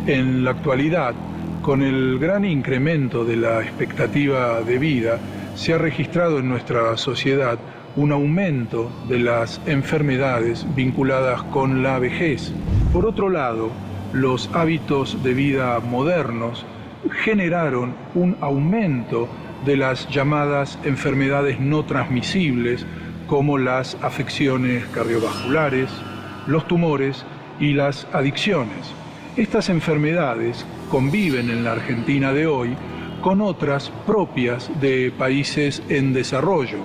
S5: En la actualidad, con el gran incremento de la expectativa de vida, se ha registrado en nuestra sociedad un aumento de las enfermedades vinculadas con la vejez. Por otro lado, los hábitos de vida modernos generaron un aumento de las llamadas enfermedades no transmisibles, como las afecciones cardiovasculares, los tumores y las adicciones. Estas enfermedades conviven en la Argentina de hoy con otras propias de países en desarrollo,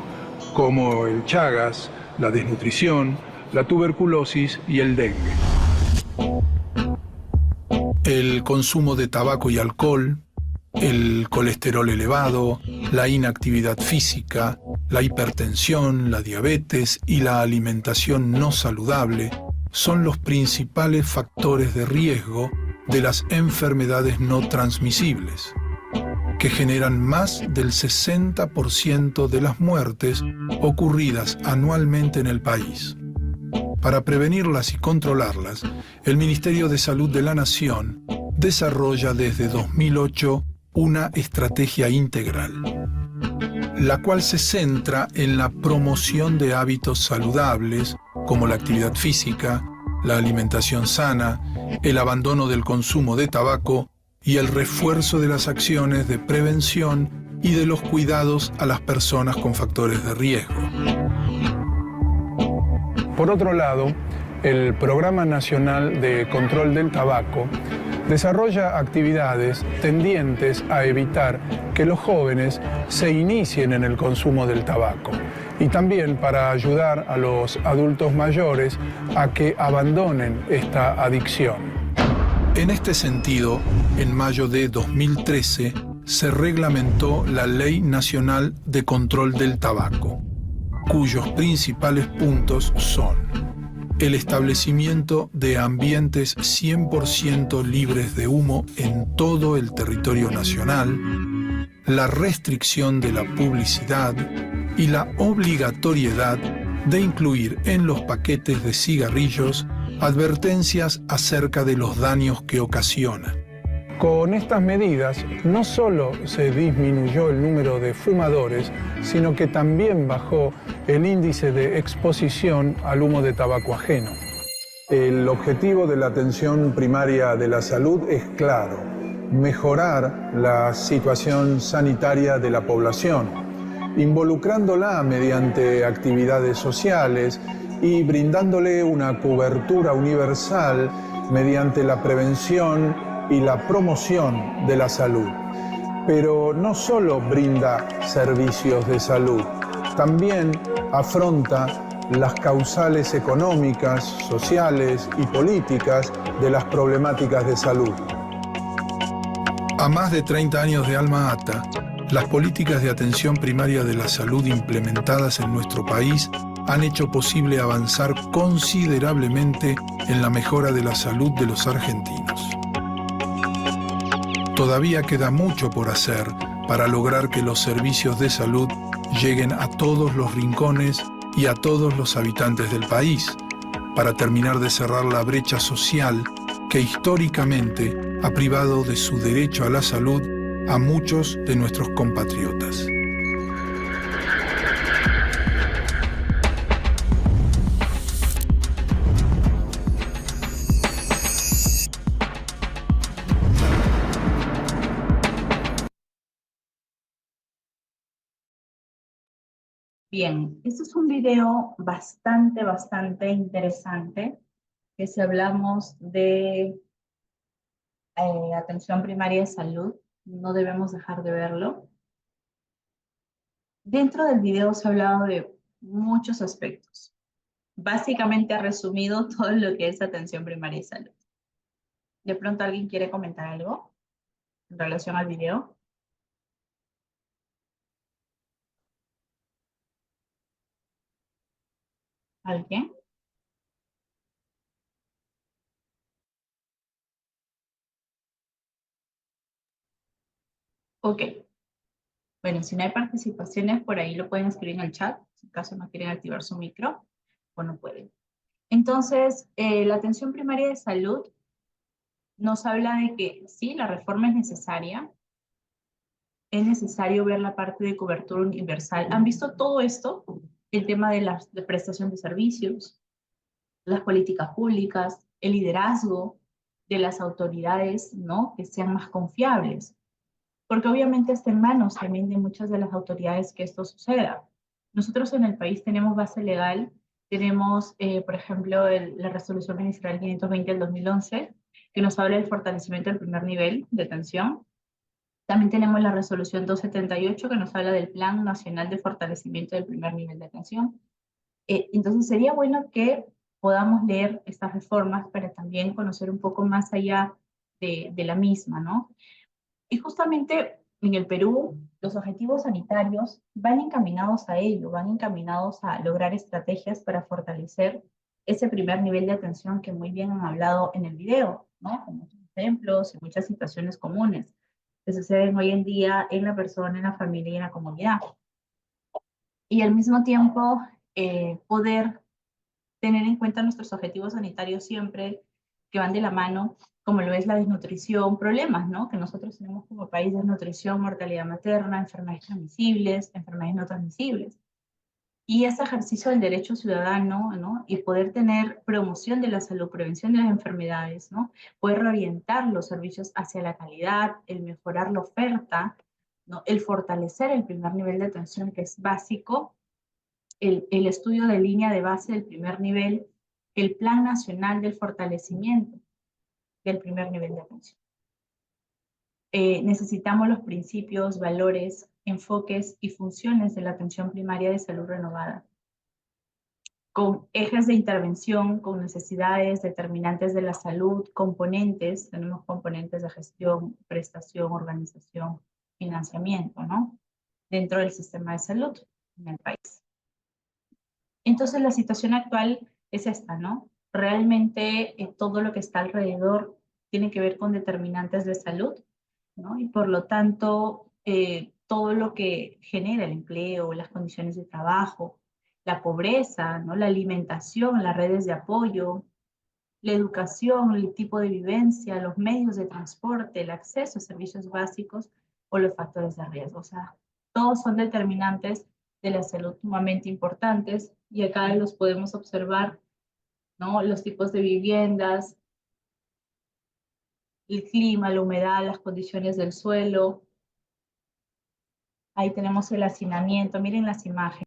S5: como el Chagas, la desnutrición, la tuberculosis y el dengue. El consumo de tabaco y alcohol, el colesterol elevado, la inactividad física, la hipertensión, la diabetes y la alimentación no saludable son los principales factores de riesgo de las enfermedades no transmisibles, que generan más del 60% de las muertes ocurridas anualmente en el país. Para prevenirlas y controlarlas, el Ministerio de Salud de la Nación desarrolla desde 2008 una estrategia integral, la cual se centra en la promoción de hábitos saludables como la actividad física, la alimentación sana, el abandono del consumo de tabaco y el refuerzo de las acciones de prevención y de los cuidados a las personas con factores de riesgo. Por otro lado, el Programa Nacional de Control del Tabaco desarrolla actividades tendientes a evitar que los jóvenes se inicien en el consumo del tabaco y también para ayudar a los adultos mayores a que abandonen esta adicción. En este sentido, en mayo de 2013 se reglamentó la Ley Nacional de Control del Tabaco, cuyos principales puntos son el establecimiento de ambientes 100% libres de humo en todo el territorio nacional, la restricción de la publicidad y la obligatoriedad de incluir en los paquetes de cigarrillos advertencias acerca de los daños que ocasiona. Con estas medidas no solo se disminuyó el número de fumadores, sino que también bajó el índice de exposición al humo de tabaco ajeno. El objetivo de la atención primaria de la salud es claro: mejorar la situación sanitaria de la población, involucrándola mediante actividades sociales y brindándole una cobertura universal mediante la prevención y la promoción de la salud. Pero no solo brinda servicios de salud, también afronta las causales económicas, sociales y políticas de las problemáticas de salud. A más de 30 años de Alma Ata, las políticas de atención primaria de la salud implementadas en nuestro país han hecho posible avanzar considerablemente en la mejora de la salud de los argentinos. Todavía queda mucho por hacer para lograr que los servicios de salud lleguen a todos los rincones y a todos los habitantes del país, para terminar de cerrar la brecha social que históricamente ha privado de su derecho a la salud a muchos de nuestros compatriotas.
S1: Bien, este es un video bastante interesante, que si hablamos de atención primaria de salud, no debemos dejar de verlo. Dentro del video se ha hablado de muchos aspectos. Básicamente ha resumido todo lo que es atención primaria de salud. ¿De pronto alguien quiere comentar algo en relación al video? ¿Alguien? Ok. Bueno, si no hay participaciones, por ahí lo pueden escribir en el chat, si acaso no quieren activar su micro, o no pueden. Entonces, la atención primaria de salud nos habla de que sí, la reforma es necesario ver la parte de cobertura universal. ¿Han visto todo esto? El tema de la prestación de servicios, las políticas públicas, el liderazgo de las autoridades, ¿no? Que sean más confiables. Porque obviamente está en manos también de muchas de las autoridades que esto suceda. Nosotros en el país tenemos base legal, tenemos, por ejemplo, la resolución ministerial 520 del 2011, que nos habla del fortalecimiento del primer nivel de atención. También tenemos la resolución 278, que nos habla del Plan Nacional de Fortalecimiento del Primer Nivel de Atención. Entonces sería bueno que podamos leer estas reformas para también conocer un poco más allá de la misma, ¿no? Y justamente en el Perú, los objetivos sanitarios van encaminados a ello, van encaminados a lograr estrategias para fortalecer ese primer nivel de atención que muy bien han hablado en el video, ¿no? Con muchos ejemplos y muchas situaciones comunes que suceden hoy en día en la persona, en la familia y en la comunidad. Y al mismo tiempo, poder tener en cuenta nuestros objetivos sanitarios siempre que van de la mano, como lo es la desnutrición, problemas, ¿no? Que nosotros tenemos como país: desnutrición, mortalidad materna, enfermedades transmisibles, enfermedades no transmisibles. Y ese ejercicio del derecho ciudadano, ¿no? Y poder tener promoción de la salud, prevención de las enfermedades, ¿no? Poder reorientar los servicios hacia la calidad, el mejorar la oferta, ¿no? El fortalecer el primer nivel de atención, que es básico, el estudio de línea de base del primer nivel, el Plan Nacional del Fortalecimiento del primer nivel de atención. Necesitamos los principios, valores, enfoques y funciones de la atención primaria de salud renovada, con ejes de intervención, con necesidades, determinantes de la salud, componentes, tenemos componentes de gestión, prestación, organización, financiamiento, ¿no? Dentro del sistema de salud en el país. Entonces la situación actual es esta, ¿no? Realmente todo lo que está alrededor tiene que ver con determinantes de salud, ¿no? Y por lo tanto, todo lo que genera el empleo, las condiciones de trabajo, la pobreza, ¿no? La alimentación, las redes de apoyo, la educación, el tipo de vivencia, los medios de transporte, el acceso a servicios básicos o los factores de riesgo. O sea, todos son determinantes de la salud sumamente importantes y acá los podemos observar, ¿no? Los tipos de viviendas, el clima, la humedad, las condiciones del suelo. Ahí tenemos el hacinamiento, miren las imágenes.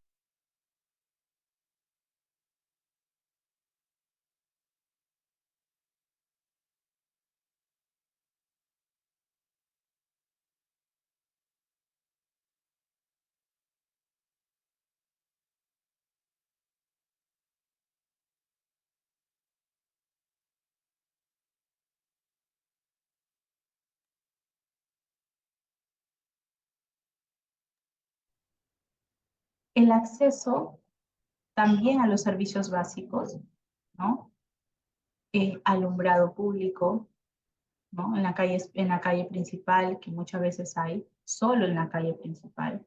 S1: El acceso también a los servicios básicos, ¿no? Alumbrado público, ¿no? En la calle principal, que muchas veces hay, solo en la calle principal.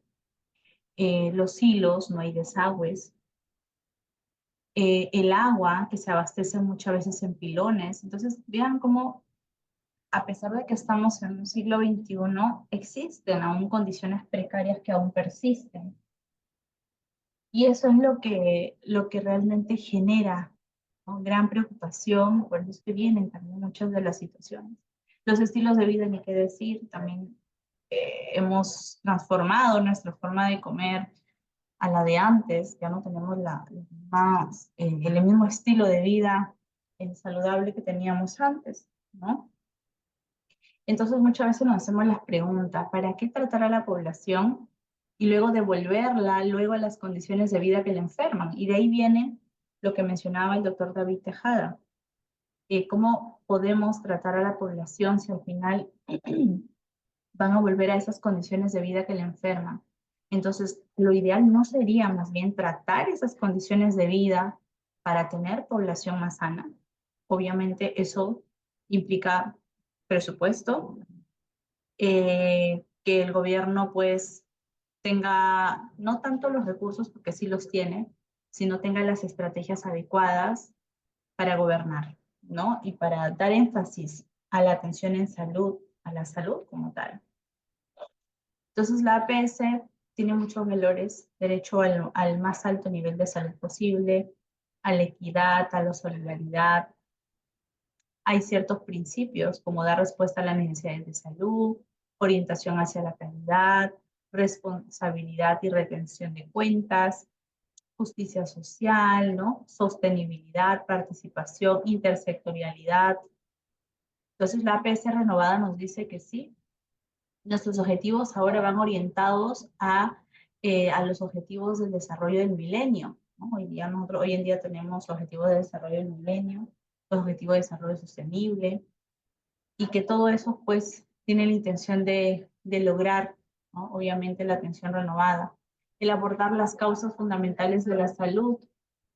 S1: Los silos, no hay desagües. El agua, que se abastece muchas veces en pilones. Entonces, vean cómo, a pesar de que estamos en un siglo XXI, existen aún condiciones precarias que aún persisten. Y eso es lo que realmente genera, ¿no? Gran preocupación, por eso es que vienen también muchas de las situaciones. Los estilos de vida, ni qué decir, también hemos transformado nuestra forma de comer a la de antes, ya no tenemos el mismo estilo de vida saludable que teníamos antes, ¿no? Entonces muchas veces nos hacemos las preguntas, ¿para qué tratar a la población y luego devolverla luego a las condiciones de vida que la enferman? Y de ahí viene lo que mencionaba el doctor David Tejada, cómo podemos tratar a la población si al final van a volver a esas condiciones de vida que la enferman. Entonces, lo ideal no sería más bien tratar esas condiciones de vida para tener población más sana. Obviamente eso implica presupuesto, que el gobierno pues tenga no tanto los recursos, porque sí los tiene, sino tenga las estrategias adecuadas para gobernar, ¿no? Y para dar énfasis a la atención en salud, a la salud como tal. Entonces la APS tiene muchos valores: derecho al más alto nivel de salud posible, a la equidad, a la solidaridad. Hay ciertos principios como dar respuesta a las necesidades de salud, orientación hacia la calidad, responsabilidad y retención de cuentas, justicia social, ¿no? Sostenibilidad, participación, intersectorialidad. Entonces la APS renovada nos dice que sí, nuestros objetivos ahora van orientados a los objetivos del desarrollo del milenio, ¿no? Hoy en día tenemos los objetivos de desarrollo del milenio, los objetivos de desarrollo sostenible, y que todo eso pues tiene la intención de lograr, ¿no? Obviamente la atención renovada, el abordar las causas fundamentales de la salud,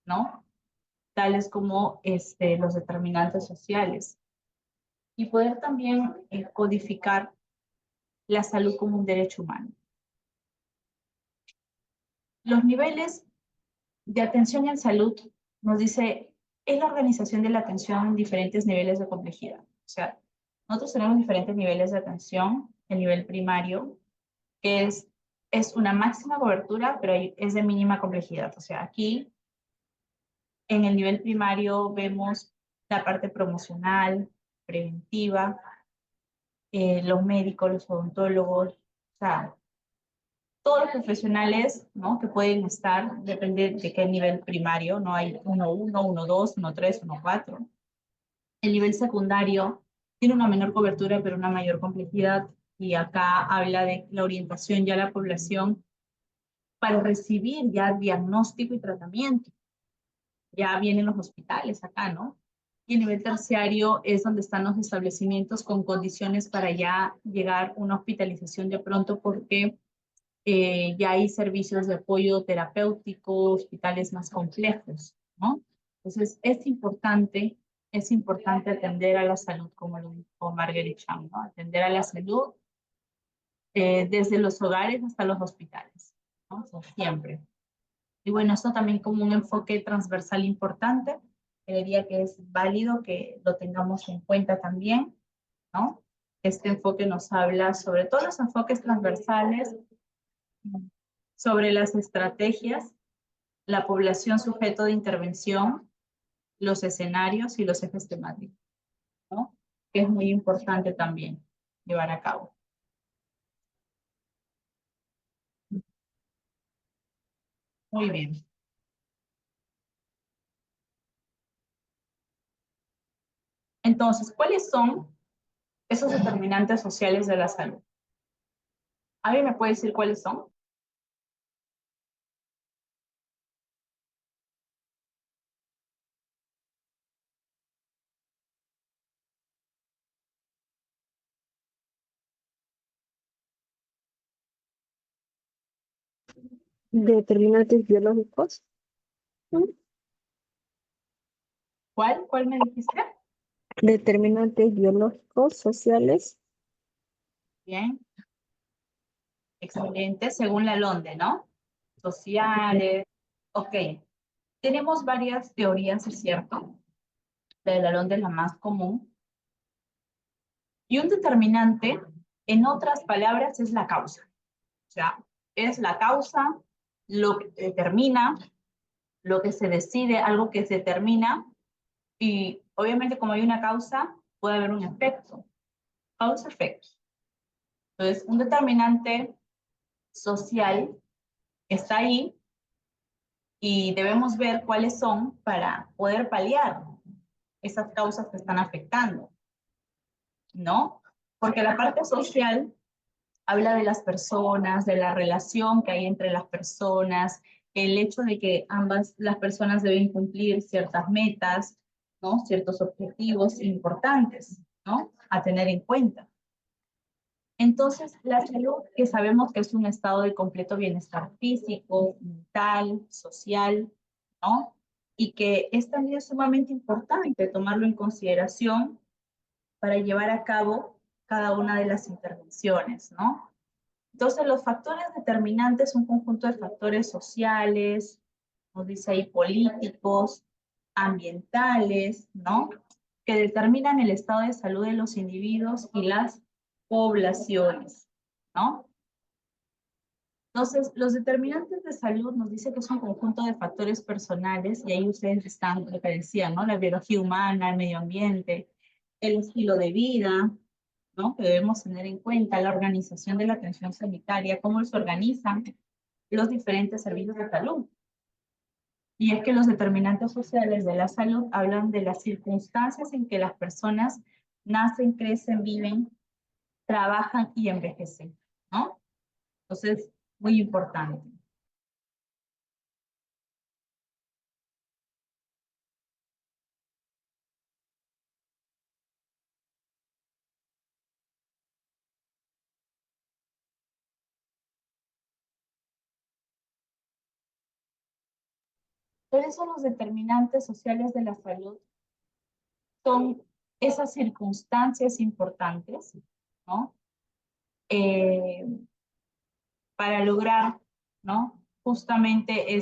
S1: ¿no? Tales como los determinantes sociales, y poder también codificar la salud como un derecho humano. Los niveles de atención en salud, nos dice, es la organización de la atención en diferentes niveles de complejidad. O sea, nosotros tenemos diferentes niveles de atención. El nivel primario, que es una máxima cobertura, pero es de mínima complejidad. O sea, aquí en el nivel primario vemos la parte promocional, preventiva, los médicos, los odontólogos, o sea, todos los profesionales, ¿no? Que pueden estar, depende de qué nivel primario, no hay 1-1, 1-2, 1-3, 1-4. El nivel secundario tiene una menor cobertura, pero una mayor complejidad, y acá habla de la orientación ya a la población para recibir ya diagnóstico y tratamiento. Ya vienen los hospitales acá, ¿no? Y el nivel terciario es donde están los establecimientos con condiciones para ya llegar a una hospitalización de pronto, porque ya hay servicios de apoyo terapéutico, hospitales más complejos, ¿no? Entonces es importante atender a la salud, como lo dijo Marguerite Chang, ¿no? Atender a la salud desde los hogares hasta los hospitales, ¿no? O sea, siempre. Y bueno, esto también como un enfoque transversal importante, creería que es válido que lo tengamos en cuenta también, ¿no? Este enfoque nos habla sobre todos los enfoques transversales, sobre las estrategias, la población sujeto de intervención, los escenarios y los ejes temáticos, ¿no? Que es muy importante también llevar a cabo. Muy bien. Entonces, ¿cuáles son esos determinantes sociales de la salud? ¿Alguien me puede decir cuáles son?
S10: Determinantes biológicos.
S1: ¿Cuál me dijiste?
S10: Determinantes biológicos, sociales.
S1: Bien. Excelente, según la LONDE, ¿no? Sociales. Ok. Tenemos varias teorías, es cierto. La de la LONDE es la más común. Y un determinante, en otras palabras, es la causa. O sea, es la causa, lo que determina, lo que se decide, algo que se determina. Y obviamente, como hay una causa, puede haber un efecto. Causa-efecto. Entonces, un determinante social está ahí y debemos ver cuáles son para poder paliar esas causas que están afectando, ¿no? Porque la parte social habla de las personas, de la relación que hay entre las personas, el hecho de que las personas deben cumplir ciertas metas, ¿no? Ciertos objetivos importantes, ¿no? A tener en cuenta. Entonces, la salud, que sabemos que es un estado de completo bienestar físico, mental, social, ¿no? Y que es también sumamente importante tomarlo en consideración para llevar a cabo cada una de las intervenciones, ¿no? Entonces, los factores determinantes son un conjunto de factores sociales, nos dice ahí políticos, ambientales, ¿no? Que determinan el estado de salud de los individuos y las poblaciones, ¿no? Entonces, los determinantes de salud nos dice que es un conjunto de factores personales, y ahí ustedes están, lo que decían, ¿no? La biología humana, el medio ambiente, el estilo de vida, ¿no? Que debemos tener en cuenta, la organización de la atención sanitaria, cómo se organizan los diferentes servicios de salud. Y es que los determinantes sociales de la salud hablan de las circunstancias en que las personas nacen, crecen, viven, trabajan y envejecen, ¿no? Entonces, muy importante. ¿Cuáles son los determinantes sociales de la salud? Son esas circunstancias importantes, ¿no? Para lograr, ¿no? Justamente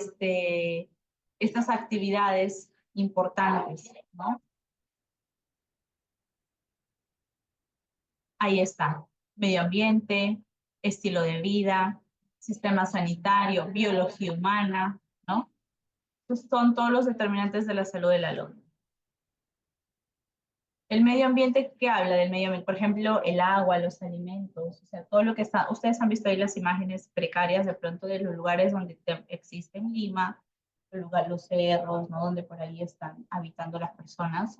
S1: estas actividades importantes, ¿no? Ahí está, medio ambiente, estilo de vida, sistema sanitario, biología humana, ¿no? Estos son todos los determinantes de la salud del alumno. El medio ambiente, ¿qué habla del medio ambiente? Por ejemplo, el agua, los alimentos, o sea, todo lo que está, ustedes han visto ahí las imágenes precarias de pronto de los lugares donde existe en Lima, los cerros, ¿no? Donde por ahí están habitando las personas,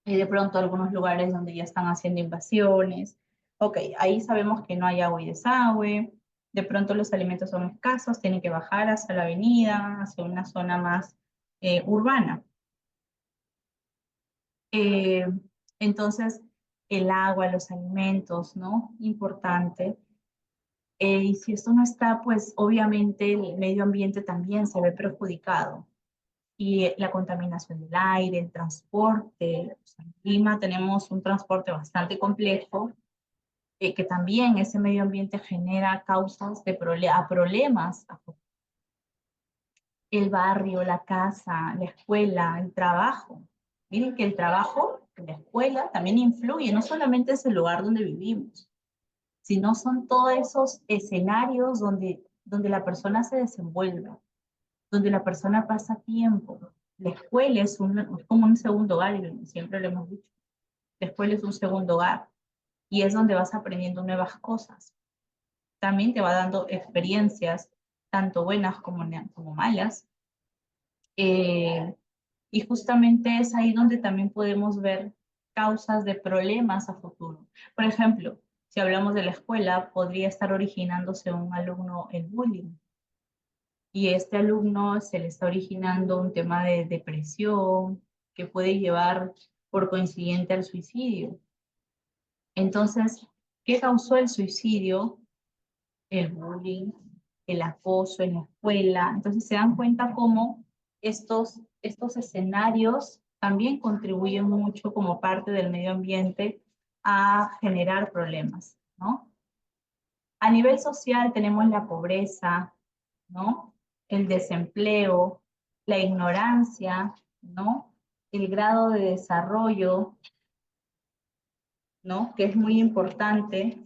S1: y de pronto algunos lugares donde ya están haciendo invasiones. Ok, ahí sabemos que no hay agua y desagüe, de pronto los alimentos son escasos, tienen que bajar hacia la avenida, hacia una zona más urbana. Entonces, el agua, los alimentos, ¿no? Importante. Y si esto no está, pues obviamente el medio ambiente también se ve perjudicado. Y la contaminación del aire, el transporte. O sea, en Lima tenemos un transporte bastante complejo, que también ese medio ambiente genera causas de problemas. el barrio, la casa, la escuela, el trabajo. Miren que el trabajo, la escuela también influye, no solamente es el lugar donde vivimos, sino son todos esos escenarios donde la persona se desenvuelve, donde la persona pasa tiempo. La escuela es como un segundo hogar, y siempre lo hemos dicho. La escuela es un segundo hogar y es donde vas aprendiendo nuevas cosas. También te va dando experiencias, tanto buenas como malas. Y justamente es ahí donde también podemos ver causas de problemas a futuro. Por ejemplo, si hablamos de la escuela, podría estar originándose un alumno el bullying. Y este alumno se le está originando un tema de depresión que puede llevar por consiguiente al suicidio. Entonces, ¿qué causó el suicidio? El bullying, el acoso en la escuela. Entonces se dan cuenta cómo estos escenarios también contribuyen mucho como parte del medio ambiente a generar problemas, ¿no? A nivel social tenemos la pobreza, ¿no? El desempleo, la ignorancia, ¿no? El grado de desarrollo, ¿no? Que es muy importante.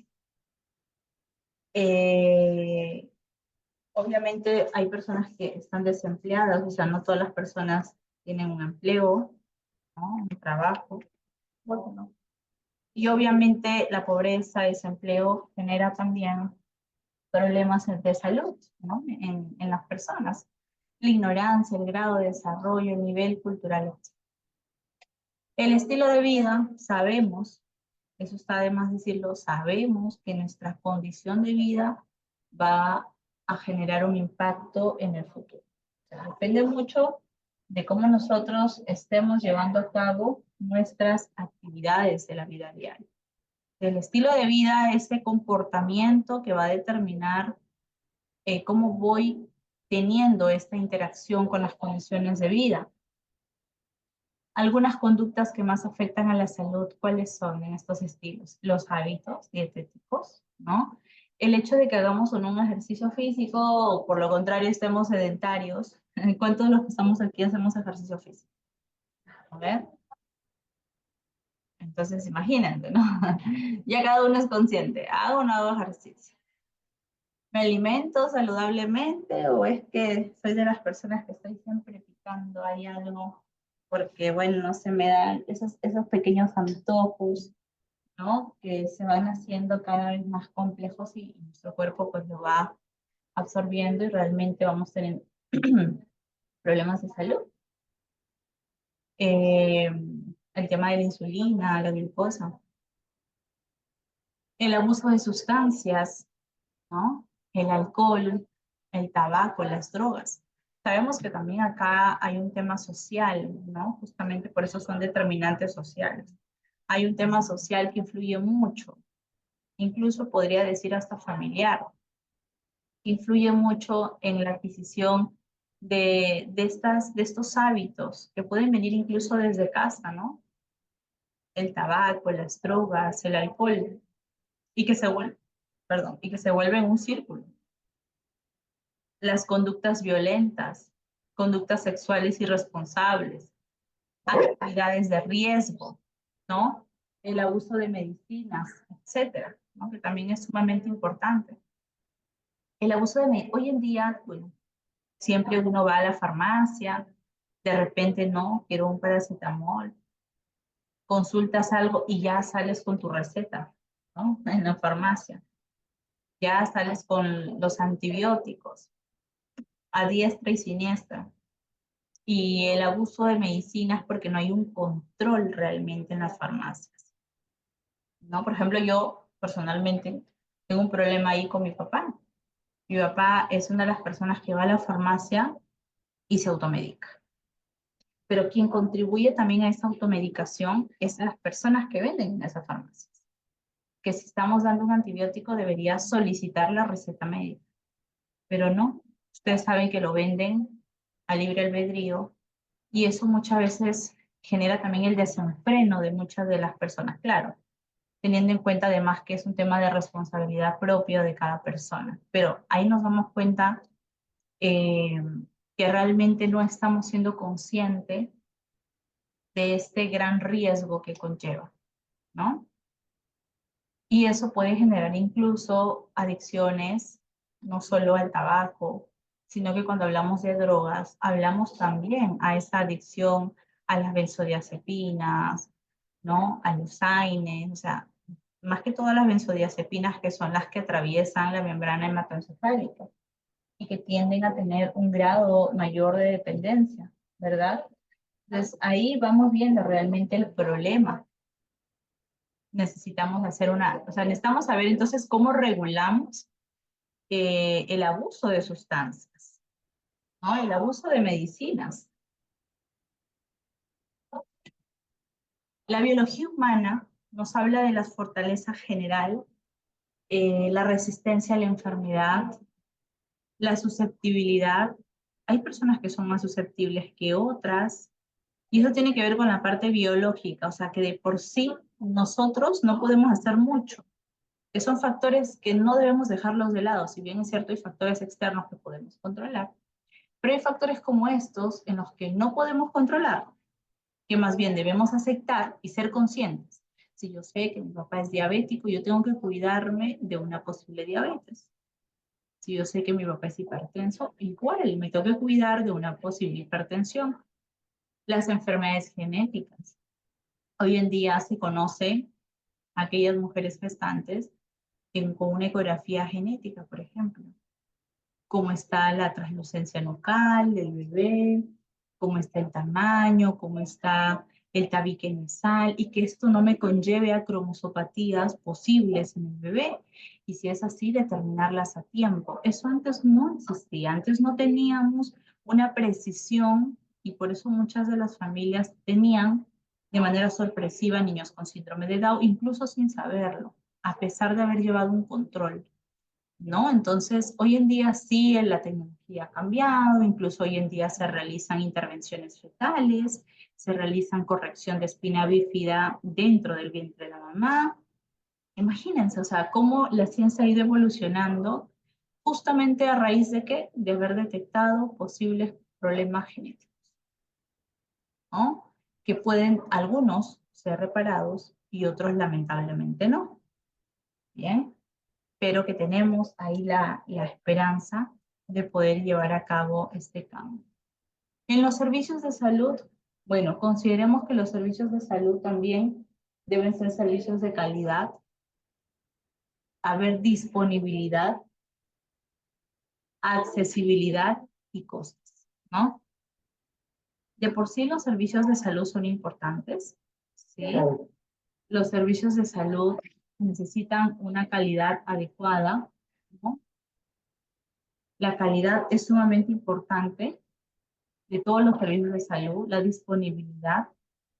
S1: Obviamente hay personas que están desempleadas, o sea, no todas las personas tienen un empleo, ¿no? Un trabajo. Bueno, y obviamente la pobreza, desempleo genera también problemas de salud, ¿no? En las personas. La ignorancia, el grado de desarrollo, el nivel cultural. El estilo de vida, sabemos, eso está de más decirlo, sabemos que nuestra condición de vida va a generar un impacto en el futuro. O sea, depende mucho de cómo nosotros estemos llevando a cabo nuestras actividades de la vida diaria. El estilo de vida, ese comportamiento que va a determinar cómo voy teniendo esta interacción con las condiciones de vida. Algunas conductas que más afectan a la salud, ¿cuáles son en estos estilos? Los hábitos dietéticos, ¿no? El hecho de que hagamos o no un ejercicio físico, o por lo contrario estemos sedentarios. ¿Cuántos de los que estamos aquí hacemos ejercicio físico? A ver. Entonces, imagínate, ¿no? Ya cada uno es consciente. ¿Hago o no hago ejercicio? ¿Me alimento saludablemente o es que soy de las personas que estoy siempre picando ahí algo? Porque, bueno, no se me dan esos pequeños antojos, ¿no? Que se van haciendo cada vez más complejos y nuestro cuerpo pues lo va absorbiendo y realmente vamos teniendo problemas de salud. El tema de la insulina, la glucosa. El abuso de sustancias, ¿no? El alcohol, el tabaco, las drogas. Sabemos que también acá hay un tema social, ¿no? Justamente por eso son determinantes sociales. Hay un tema social que influye mucho, incluso podría decir hasta familiar. Influye mucho en la adquisición de estos hábitos que pueden venir incluso desde casa, ¿no? El tabaco, las drogas, el alcohol, y que se vuelve un círculo. Las conductas violentas, conductas sexuales irresponsables, actividades de riesgo, ¿no? El abuso de medicinas, etcétera, ¿no? Que también es sumamente importante. El abuso de hoy en día, bueno, siempre uno va a la farmacia, de repente no, quiero un paracetamol, consultas algo y ya sales con tu receta, ¿no? En la farmacia. Ya sales con los antibióticos a diestra y siniestra. Y el abuso de medicinas porque no hay un control realmente en las farmacias, ¿no? Por ejemplo, yo personalmente tengo un problema ahí con mi papá. Mi papá es una de las personas que va a la farmacia y se automedica. Pero quien contribuye también a esa automedicación es las personas que venden en esas farmacias. Que si estamos dando un antibiótico debería solicitar la receta médica. Pero no, ustedes saben que lo venden a libre albedrío y eso muchas veces genera también el desenfreno de muchas de las personas, claro, teniendo en cuenta además que es un tema de responsabilidad propia de cada persona. Pero ahí nos damos cuenta que realmente no estamos siendo conscientes de este gran riesgo que conlleva, ¿no? Y eso puede generar incluso adicciones, no solo al tabaco, sino que cuando hablamos de drogas, hablamos también a esa adicción a las benzodiazepinas, ¿no? A los AINES, o sea, más que todas las benzodiazepinas que son las que atraviesan la membrana hematoencefálica y que tienden a tener un grado mayor de dependencia, ¿verdad? Entonces ahí vamos viendo realmente el problema. Necesitamos hacer o sea, necesitamos saber entonces cómo regulamos el abuso de sustancias, ¿no? El abuso de medicinas. La biología humana nos habla de la fortaleza general, la resistencia a la enfermedad, la susceptibilidad. Hay personas que son más susceptibles que otras, y eso tiene que ver con la parte biológica, o sea, que de por sí nosotros no podemos hacer mucho, que son factores que no debemos dejarlos de lado, si bien es cierto hay factores externos que podemos controlar, pero hay factores como estos en los que no podemos controlar, que más bien debemos aceptar y ser conscientes. Si yo sé que mi papá es diabético, yo tengo que cuidarme de una posible diabetes. Si yo sé que mi papá es hipertenso, igual me tengo que cuidar de una posible hipertensión. Las enfermedades genéticas. Hoy en día se conoce a aquellas mujeres gestantes con una ecografía genética, por ejemplo. Cómo está la translucencia nucal del bebé, cómo está el tamaño, cómo está el tabique nasal, y que esto no me conlleve a cromosopatías posibles en el bebé. Y si es así, determinarlas a tiempo. Eso antes no existía, antes no teníamos una precisión, y por eso muchas de las familias tenían de manera sorpresiva niños con síndrome de Down, incluso sin saberlo, a pesar de haber llevado un control, ¿no? Entonces, hoy en día sí la tecnología ha cambiado, incluso hoy en día se realizan intervenciones fetales, se realizan corrección de espina bífida dentro del vientre de la mamá. Imagínense, o sea, cómo la ciencia ha ido evolucionando justamente a raíz de qué? De haber detectado posibles problemas genéticos, ¿no? Que pueden algunos ser reparados y otros lamentablemente no. Bien, pero que tenemos ahí la esperanza de poder llevar a cabo este cambio. En los servicios de salud, bueno, consideremos que los servicios de salud también deben ser servicios de calidad, haber disponibilidad, accesibilidad y costos, ¿no? De por sí los servicios de salud son importantes, ¿sí? Los servicios de salud necesitan una calidad adecuada, ¿no? La calidad es sumamente importante de todos los servicios de salud, la disponibilidad,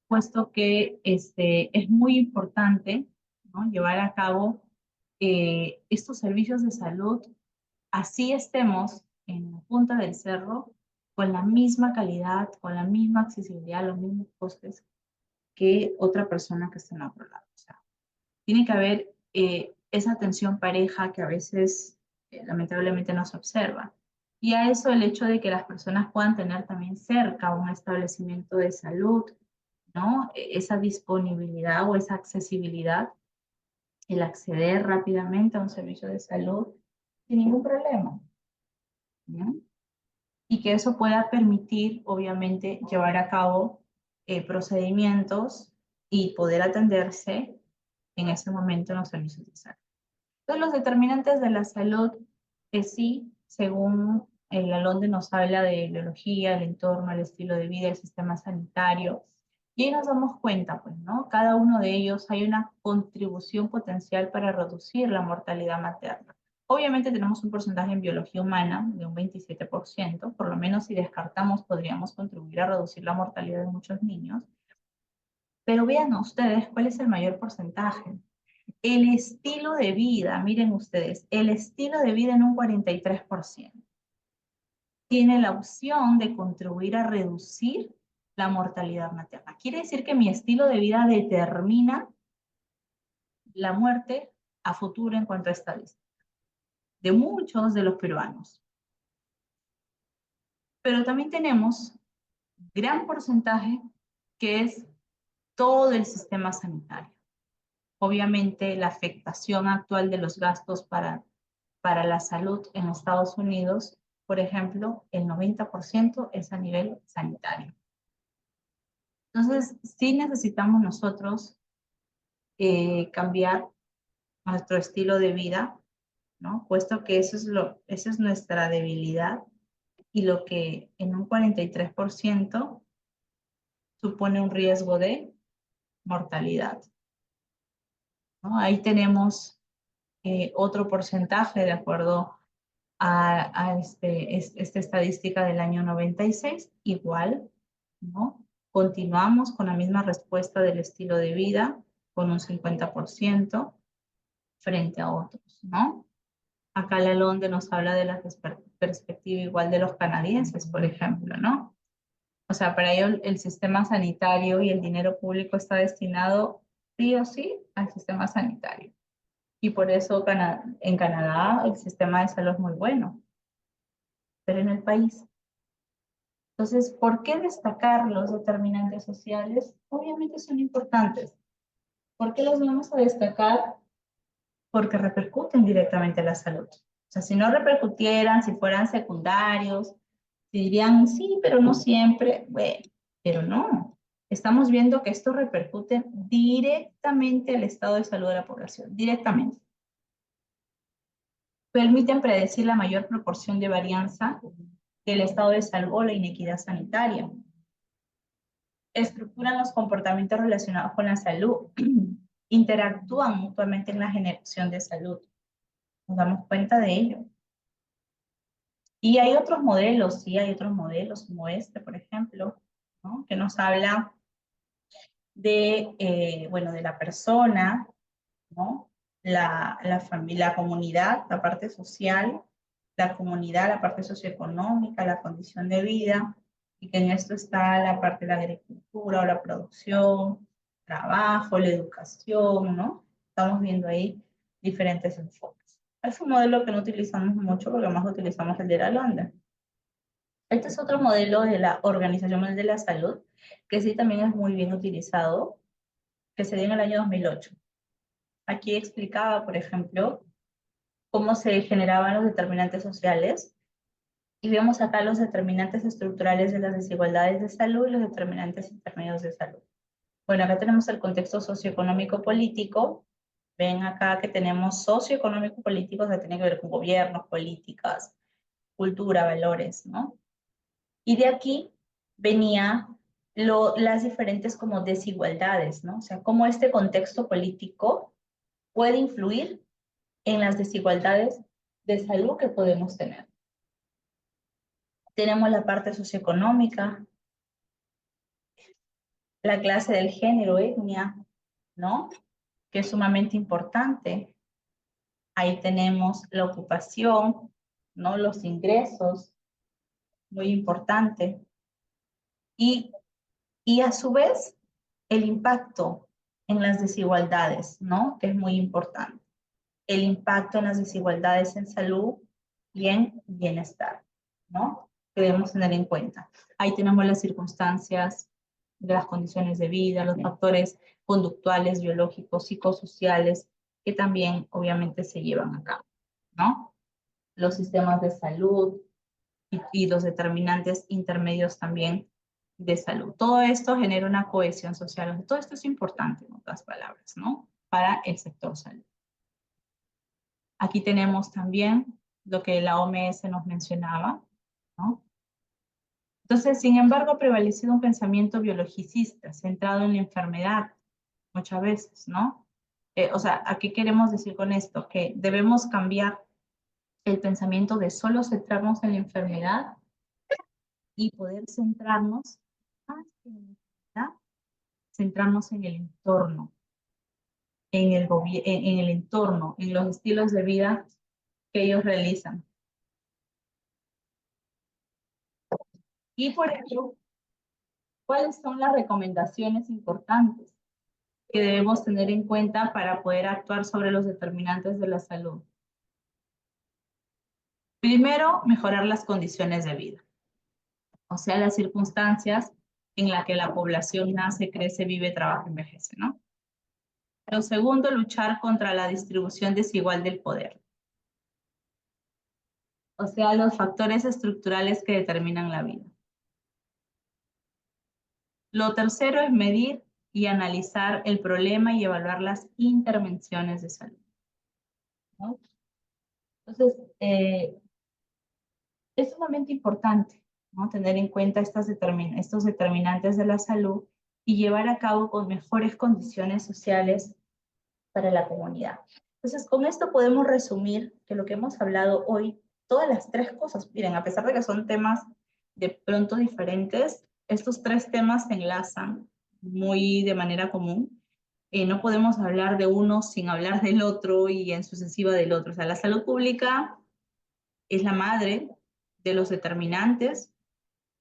S1: puesto que es muy importante, ¿no? Llevar a cabo estos servicios de salud, así estemos en la punta del cerro, con la misma calidad, con la misma accesibilidad, los mismos costes que otra persona que está en otro lado. O sea, tiene que haber esa atención pareja que a veces lamentablemente no se observa. Y a eso el hecho de que las personas puedan tener también cerca un establecimiento de salud, ¿no? Esa disponibilidad o esa accesibilidad, el acceder rápidamente a un servicio de salud sin ningún problema, ¿no? Y que eso pueda permitir, obviamente, llevar a cabo procedimientos y poder atenderse en ese momento en los servicios de salud. Entonces, los determinantes de la salud, sí, según el Lalonde nos habla de biología, el entorno, el estilo de vida, el sistema sanitario, y ahí nos damos cuenta, pues, ¿no? Cada uno de ellos hay una contribución potencial para reducir la mortalidad materna. Obviamente tenemos un porcentaje en biología humana de un 27%, por lo menos si descartamos podríamos contribuir a reducir la mortalidad de muchos niños. Pero vean ustedes cuál es el mayor porcentaje. El estilo de vida, miren ustedes, el estilo de vida en un 43%. Tiene la opción de contribuir a reducir la mortalidad materna. Quiere decir que mi estilo de vida determina la muerte a futuro en cuanto a estadística de muchos de los peruanos. Pero también tenemos gran porcentaje que es todo el sistema sanitario. Obviamente, la afectación actual de los gastos para la salud en Estados Unidos, por ejemplo, el 90% es a nivel sanitario. Entonces, sí necesitamos nosotros cambiar nuestro estilo de vida, ¿no? Puesto que esa es nuestra debilidad y lo que en un 43% supone un riesgo de mortalidad, ¿no? Ahí tenemos otro porcentaje de acuerdo a esta estadística del año 96, igual, ¿no? Continuamos con la misma respuesta del estilo de vida, con un 50% frente a otros, ¿no? Acá la LONDE nos habla de la perspectiva igual de los canadienses, por ejemplo, ¿no? O sea, para ello el sistema sanitario y el dinero público está destinado sí o sí al sistema sanitario. Y por eso en Canadá el sistema de salud es muy bueno, pero en el país. Entonces, ¿por qué destacar los determinantes sociales? Obviamente son importantes. ¿Por qué los vamos a destacar? Porque repercuten directamente en la salud. O sea, si no repercutieran, si fueran secundarios, si dirían, sí, pero no siempre, bueno, pero no. Estamos viendo que esto repercute directamente al estado de salud de la población, directamente. Permiten predecir la mayor proporción de varianza del estado de salud o la inequidad sanitaria. Estructuran los comportamientos relacionados con la salud. Interactúan mutuamente en la generación de salud. Nos damos cuenta de ello. Y hay otros modelos, sí, hay otros modelos como este, por ejemplo, ¿no? Que nos habla de, bueno, de la persona, ¿no? La familia, la comunidad, la parte social, la comunidad, la parte socioeconómica, la condición de vida, y que en esto está la parte de la agricultura o la producción, trabajo, la educación, ¿no? Estamos viendo ahí diferentes enfoques. Es un modelo que no utilizamos mucho porque más utilizamos el de la LONDE. Este es otro modelo de la Organización Mundial de la Salud, que sí también es muy bien utilizado, que se dio en el año 2008. Aquí explicaba, por ejemplo, cómo se generaban los determinantes sociales, y vemos acá los determinantes estructurales de las desigualdades de salud y los determinantes intermedios de salud. Bueno, acá tenemos el contexto socioeconómico-político. Ven acá que tenemos socioeconómico-políticos que tienen que ver con gobiernos, políticas, cultura, valores, ¿no? Y de aquí venía las diferentes como desigualdades, ¿no? O sea, cómo este contexto político puede influir en las desigualdades de salud que podemos tener. Tenemos la parte socioeconómica, la clase del género, etnia, ¿no? Que es sumamente importante. Ahí tenemos la ocupación, ¿no? Los ingresos, muy importante. Y a su vez, el impacto en las desigualdades, ¿no? Que es muy importante. El impacto en las desigualdades en salud y en bienestar, ¿no? Que debemos tener en cuenta. Ahí tenemos las circunstancias de las condiciones de vida, los factores conductuales, biológicos, psicosociales, que también obviamente se llevan a cabo, ¿no? Los sistemas de salud y los determinantes intermedios también de salud. Todo esto genera una cohesión social. Todo esto es importante, en otras palabras, ¿no? Para el sector salud. Aquí tenemos también lo que la OMS nos mencionaba, ¿no? Entonces, sin embargo, ha prevalecido un pensamiento biologicista, centrado en la enfermedad, muchas veces, ¿no? O sea, ¿a qué queremos decir con esto? Que debemos cambiar el pensamiento de solo centrarnos en la enfermedad y poder centrarnos más que en la enfermedad, centrarnos en el entorno, en el entorno, en los estilos de vida que ellos realizan. Y por ello, ¿cuáles son las recomendaciones importantes que debemos tener en cuenta para poder actuar sobre los determinantes de la salud? Primero, mejorar las condiciones de vida. o sea, las circunstancias en las que la población nace, crece, vive, trabaja, envejece, ¿no? Lo segundo, luchar contra la distribución desigual del poder. O sea, los factores estructurales que determinan la vida. Lo tercero es medir y analizar el problema y evaluar las intervenciones de salud, ¿no? Entonces, es sumamente importante, ¿no? Tener en cuenta estos determinantes de la salud y llevar a cabo con mejores condiciones sociales para la comunidad. Entonces, con esto podemos resumir que lo que hemos hablado hoy, todas las tres cosas, miren, a pesar de que son temas de pronto diferentes, estos tres temas se enlazan muy de manera común. No podemos hablar de uno sin hablar del otro y en sucesiva del otro. O sea, la salud pública es la madre de los determinantes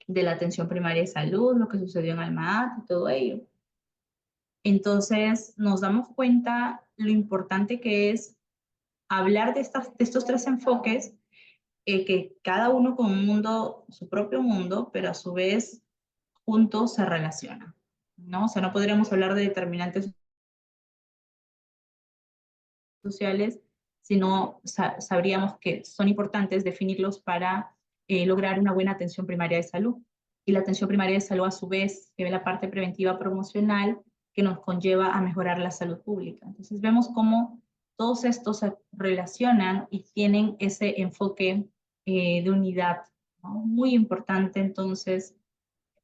S1: de la atención primaria de salud, lo que sucedió en Almaat y todo ello. Entonces nos damos cuenta lo importante que es hablar de estos tres enfoques, que cada uno con un mundo, su propio mundo, pero a su vez juntos se relacionan, ¿no? O sea, no podríamos hablar de determinantes sociales, sino sabríamos que son importantes definirlos para lograr una buena atención primaria de salud. Y la atención primaria de salud, a su vez, que ve la parte preventiva promocional que nos conlleva a mejorar la salud pública. Entonces vemos cómo todos estos se relacionan y tienen ese enfoque de unidad, ¿no? Muy importante entonces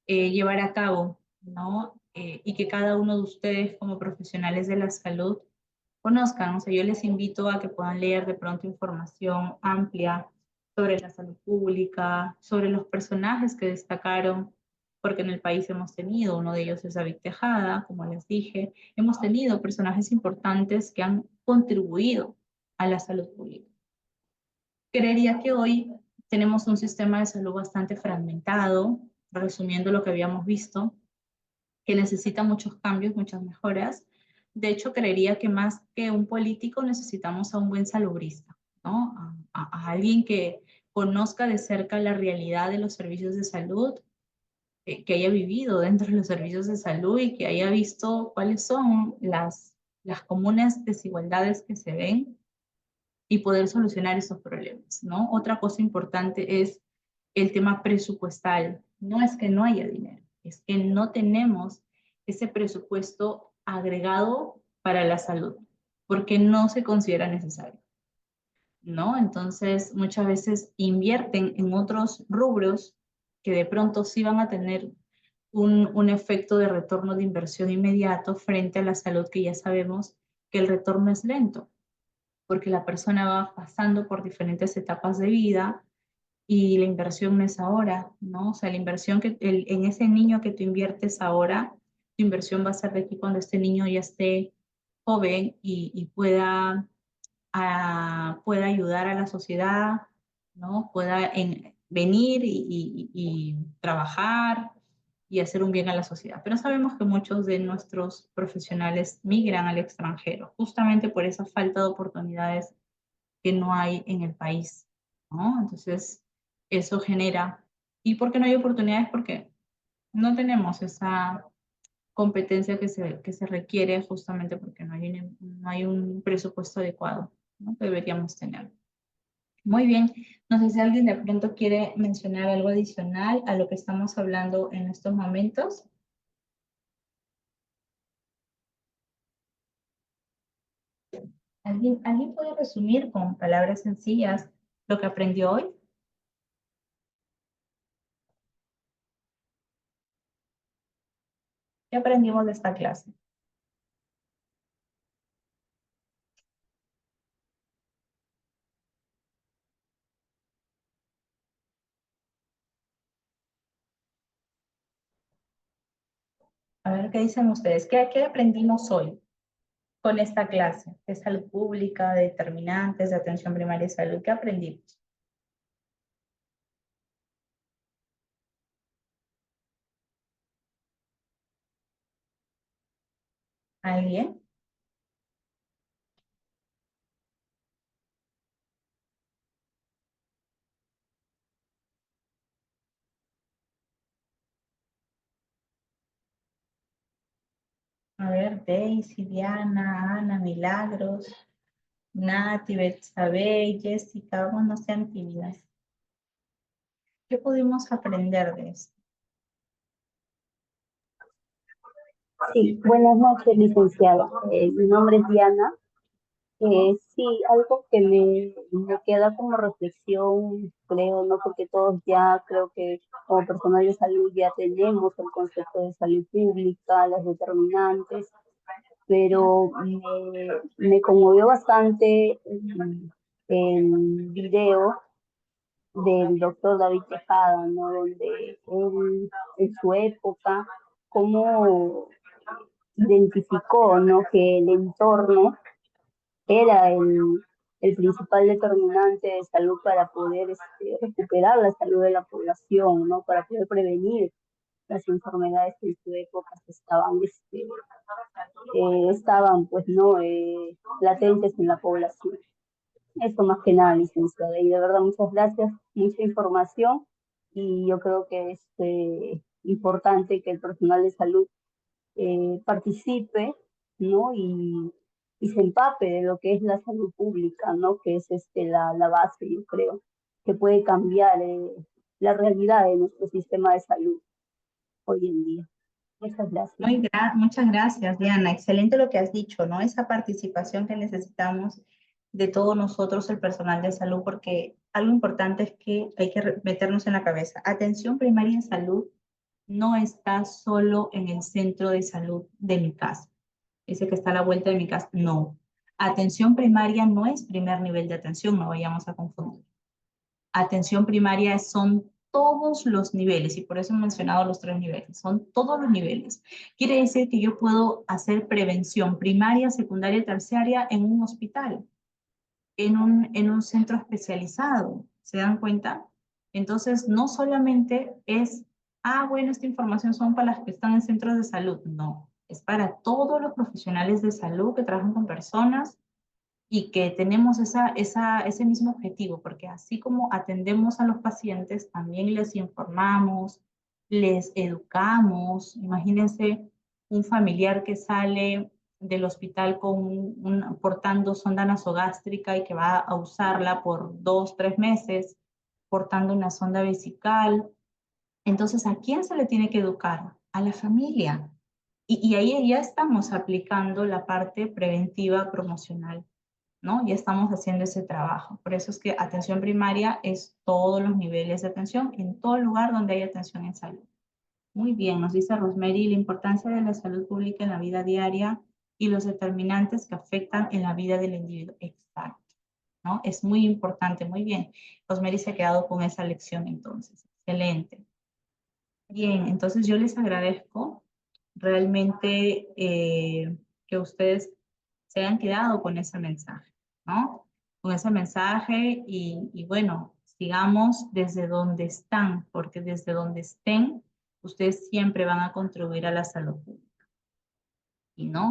S1: llevar a cabo, ¿no? Y que cada uno de ustedes como profesionales de la salud conozcan. O sea, yo les invito a que puedan leer de pronto información amplia sobre la salud pública, sobre los personajes que destacaron, porque en el país hemos tenido, uno de ellos es David Tejada, como les dije, hemos tenido personajes importantes que han contribuido a la salud pública. Creería que hoy tenemos un sistema de salud bastante fragmentado, resumiendo lo que habíamos visto, que necesita muchos cambios, muchas mejoras. De hecho, creería que más que un político necesitamos a un buen salubrista, ¿no? A alguien que conozca de cerca la realidad de los servicios de salud, que haya vivido dentro de los servicios de salud y que haya visto cuáles son las comunes desigualdades que se ven y poder solucionar esos problemas, ¿no? Otra cosa importante es el tema presupuestal. No es que no haya dinero, es que no tenemos ese presupuesto agregado para la salud, porque no se considera necesario, ¿no? Entonces, muchas veces invierten en otros rubros que de pronto sí van a tener un efecto de retorno de inversión inmediato frente a la salud, que ya sabemos que el retorno es lento, porque la persona va pasando por diferentes etapas de vida y la inversión no es ahora, ¿no? O sea, la inversión en ese niño que tú inviertes ahora, tu inversión va a ser de aquí cuando este niño ya esté joven y pueda ayudar a la sociedad, ¿no? Pueda venir y trabajar y hacer un bien a la sociedad. Pero sabemos que muchos de nuestros profesionales migran al extranjero, justamente por esa falta de oportunidades que no hay en el país, ¿no? Entonces, eso genera. ¿Y por qué no hay oportunidades? Porque no tenemos esa competencia que se requiere, justamente porque no hay un presupuesto adecuado, ¿no? Que deberíamos tener. Muy bien. No sé si alguien de pronto quiere mencionar algo adicional a lo que estamos hablando en estos momentos. ¿Alguien puede resumir con palabras sencillas lo que aprendió hoy? ¿Qué aprendimos de esta clase? A ver qué dicen ustedes. ¿Qué aprendimos hoy con esta clase de salud pública, de determinantes, de atención primaria y salud? ¿Qué aprendimos? ¿Alguien? A ver, Daisy, Diana, Ana, Milagros, Nati, Betsabe, Jessica, vamos, no sean tímidas. ¿Qué pudimos aprender de esto?
S10: Sí, buenas noches, licenciada. Mi nombre es Diana. Sí, algo que me queda como reflexión, creo, ¿no? Porque todos ya creo que como personal de salud ya tenemos el concepto de salud pública, las determinantes, pero me conmovió bastante el video del doctor David Tejada, ¿no? Donde él, en su época, cómo identificó, ¿no? Que el entorno era el principal determinante de salud para poder recuperar la salud de la población, ¿no? Para poder prevenir las enfermedades que en su época estaban pues, ¿no? Latentes en la población. Esto más que nada, licenciada. Y de verdad, muchas gracias, mucha información. Y yo creo que es importante que el personal de salud participe, ¿no? Y se empape de lo que es la salud pública, ¿no? Que es la base, yo creo, que puede cambiar la realidad de nuestro sistema de salud hoy en día. Muchas gracias.
S1: Muchas gracias, Diana. Excelente lo que has dicho, ¿no? Esa participación que necesitamos de todos nosotros, el personal de salud, porque algo importante es que hay que meternos en la cabeza. Atención primaria en salud no está solo en el centro de salud de mi casa. Ese que está a la vuelta de mi casa, no. Atención primaria no es primer nivel de atención, no vayamos a confundir. Atención primaria son todos los niveles, y por eso he mencionado los 3 niveles, son todos los niveles. Quiere decir que yo puedo hacer prevención primaria, secundaria y terciaria en un hospital, en un centro especializado, ¿se dan cuenta? Entonces, no solamente es, bueno, esta información son para las que están en centros de salud, no, es para todos los profesionales de salud que trabajan con personas y que tenemos ese mismo objetivo, porque así como atendemos a los pacientes, también les informamos, les educamos. Imagínense un familiar que sale del hospital portando sonda nasogástrica y que va a usarla por 2, 3 meses, portando una sonda vesical. Entonces, ¿a quién se le tiene que educar? A la familia. Y ahí ya estamos aplicando la parte preventiva promocional, ¿no? Ya estamos haciendo ese trabajo. Por eso es que atención primaria es todos los niveles de atención en todo lugar donde hay atención en salud. Muy bien, nos dice Rosemary, la importancia de la salud pública en la vida diaria y los determinantes que afectan en la vida del individuo. Exacto, ¿no? Es muy importante, muy bien. Rosemary se ha quedado con esa lección entonces. Excelente. Bien, entonces yo les agradezco realmente que ustedes se hayan quedado con ese mensaje, ¿no? Con ese mensaje y bueno, sigamos desde donde están, porque desde donde estén, ustedes siempre van a contribuir a la salud pública. ¿Y no?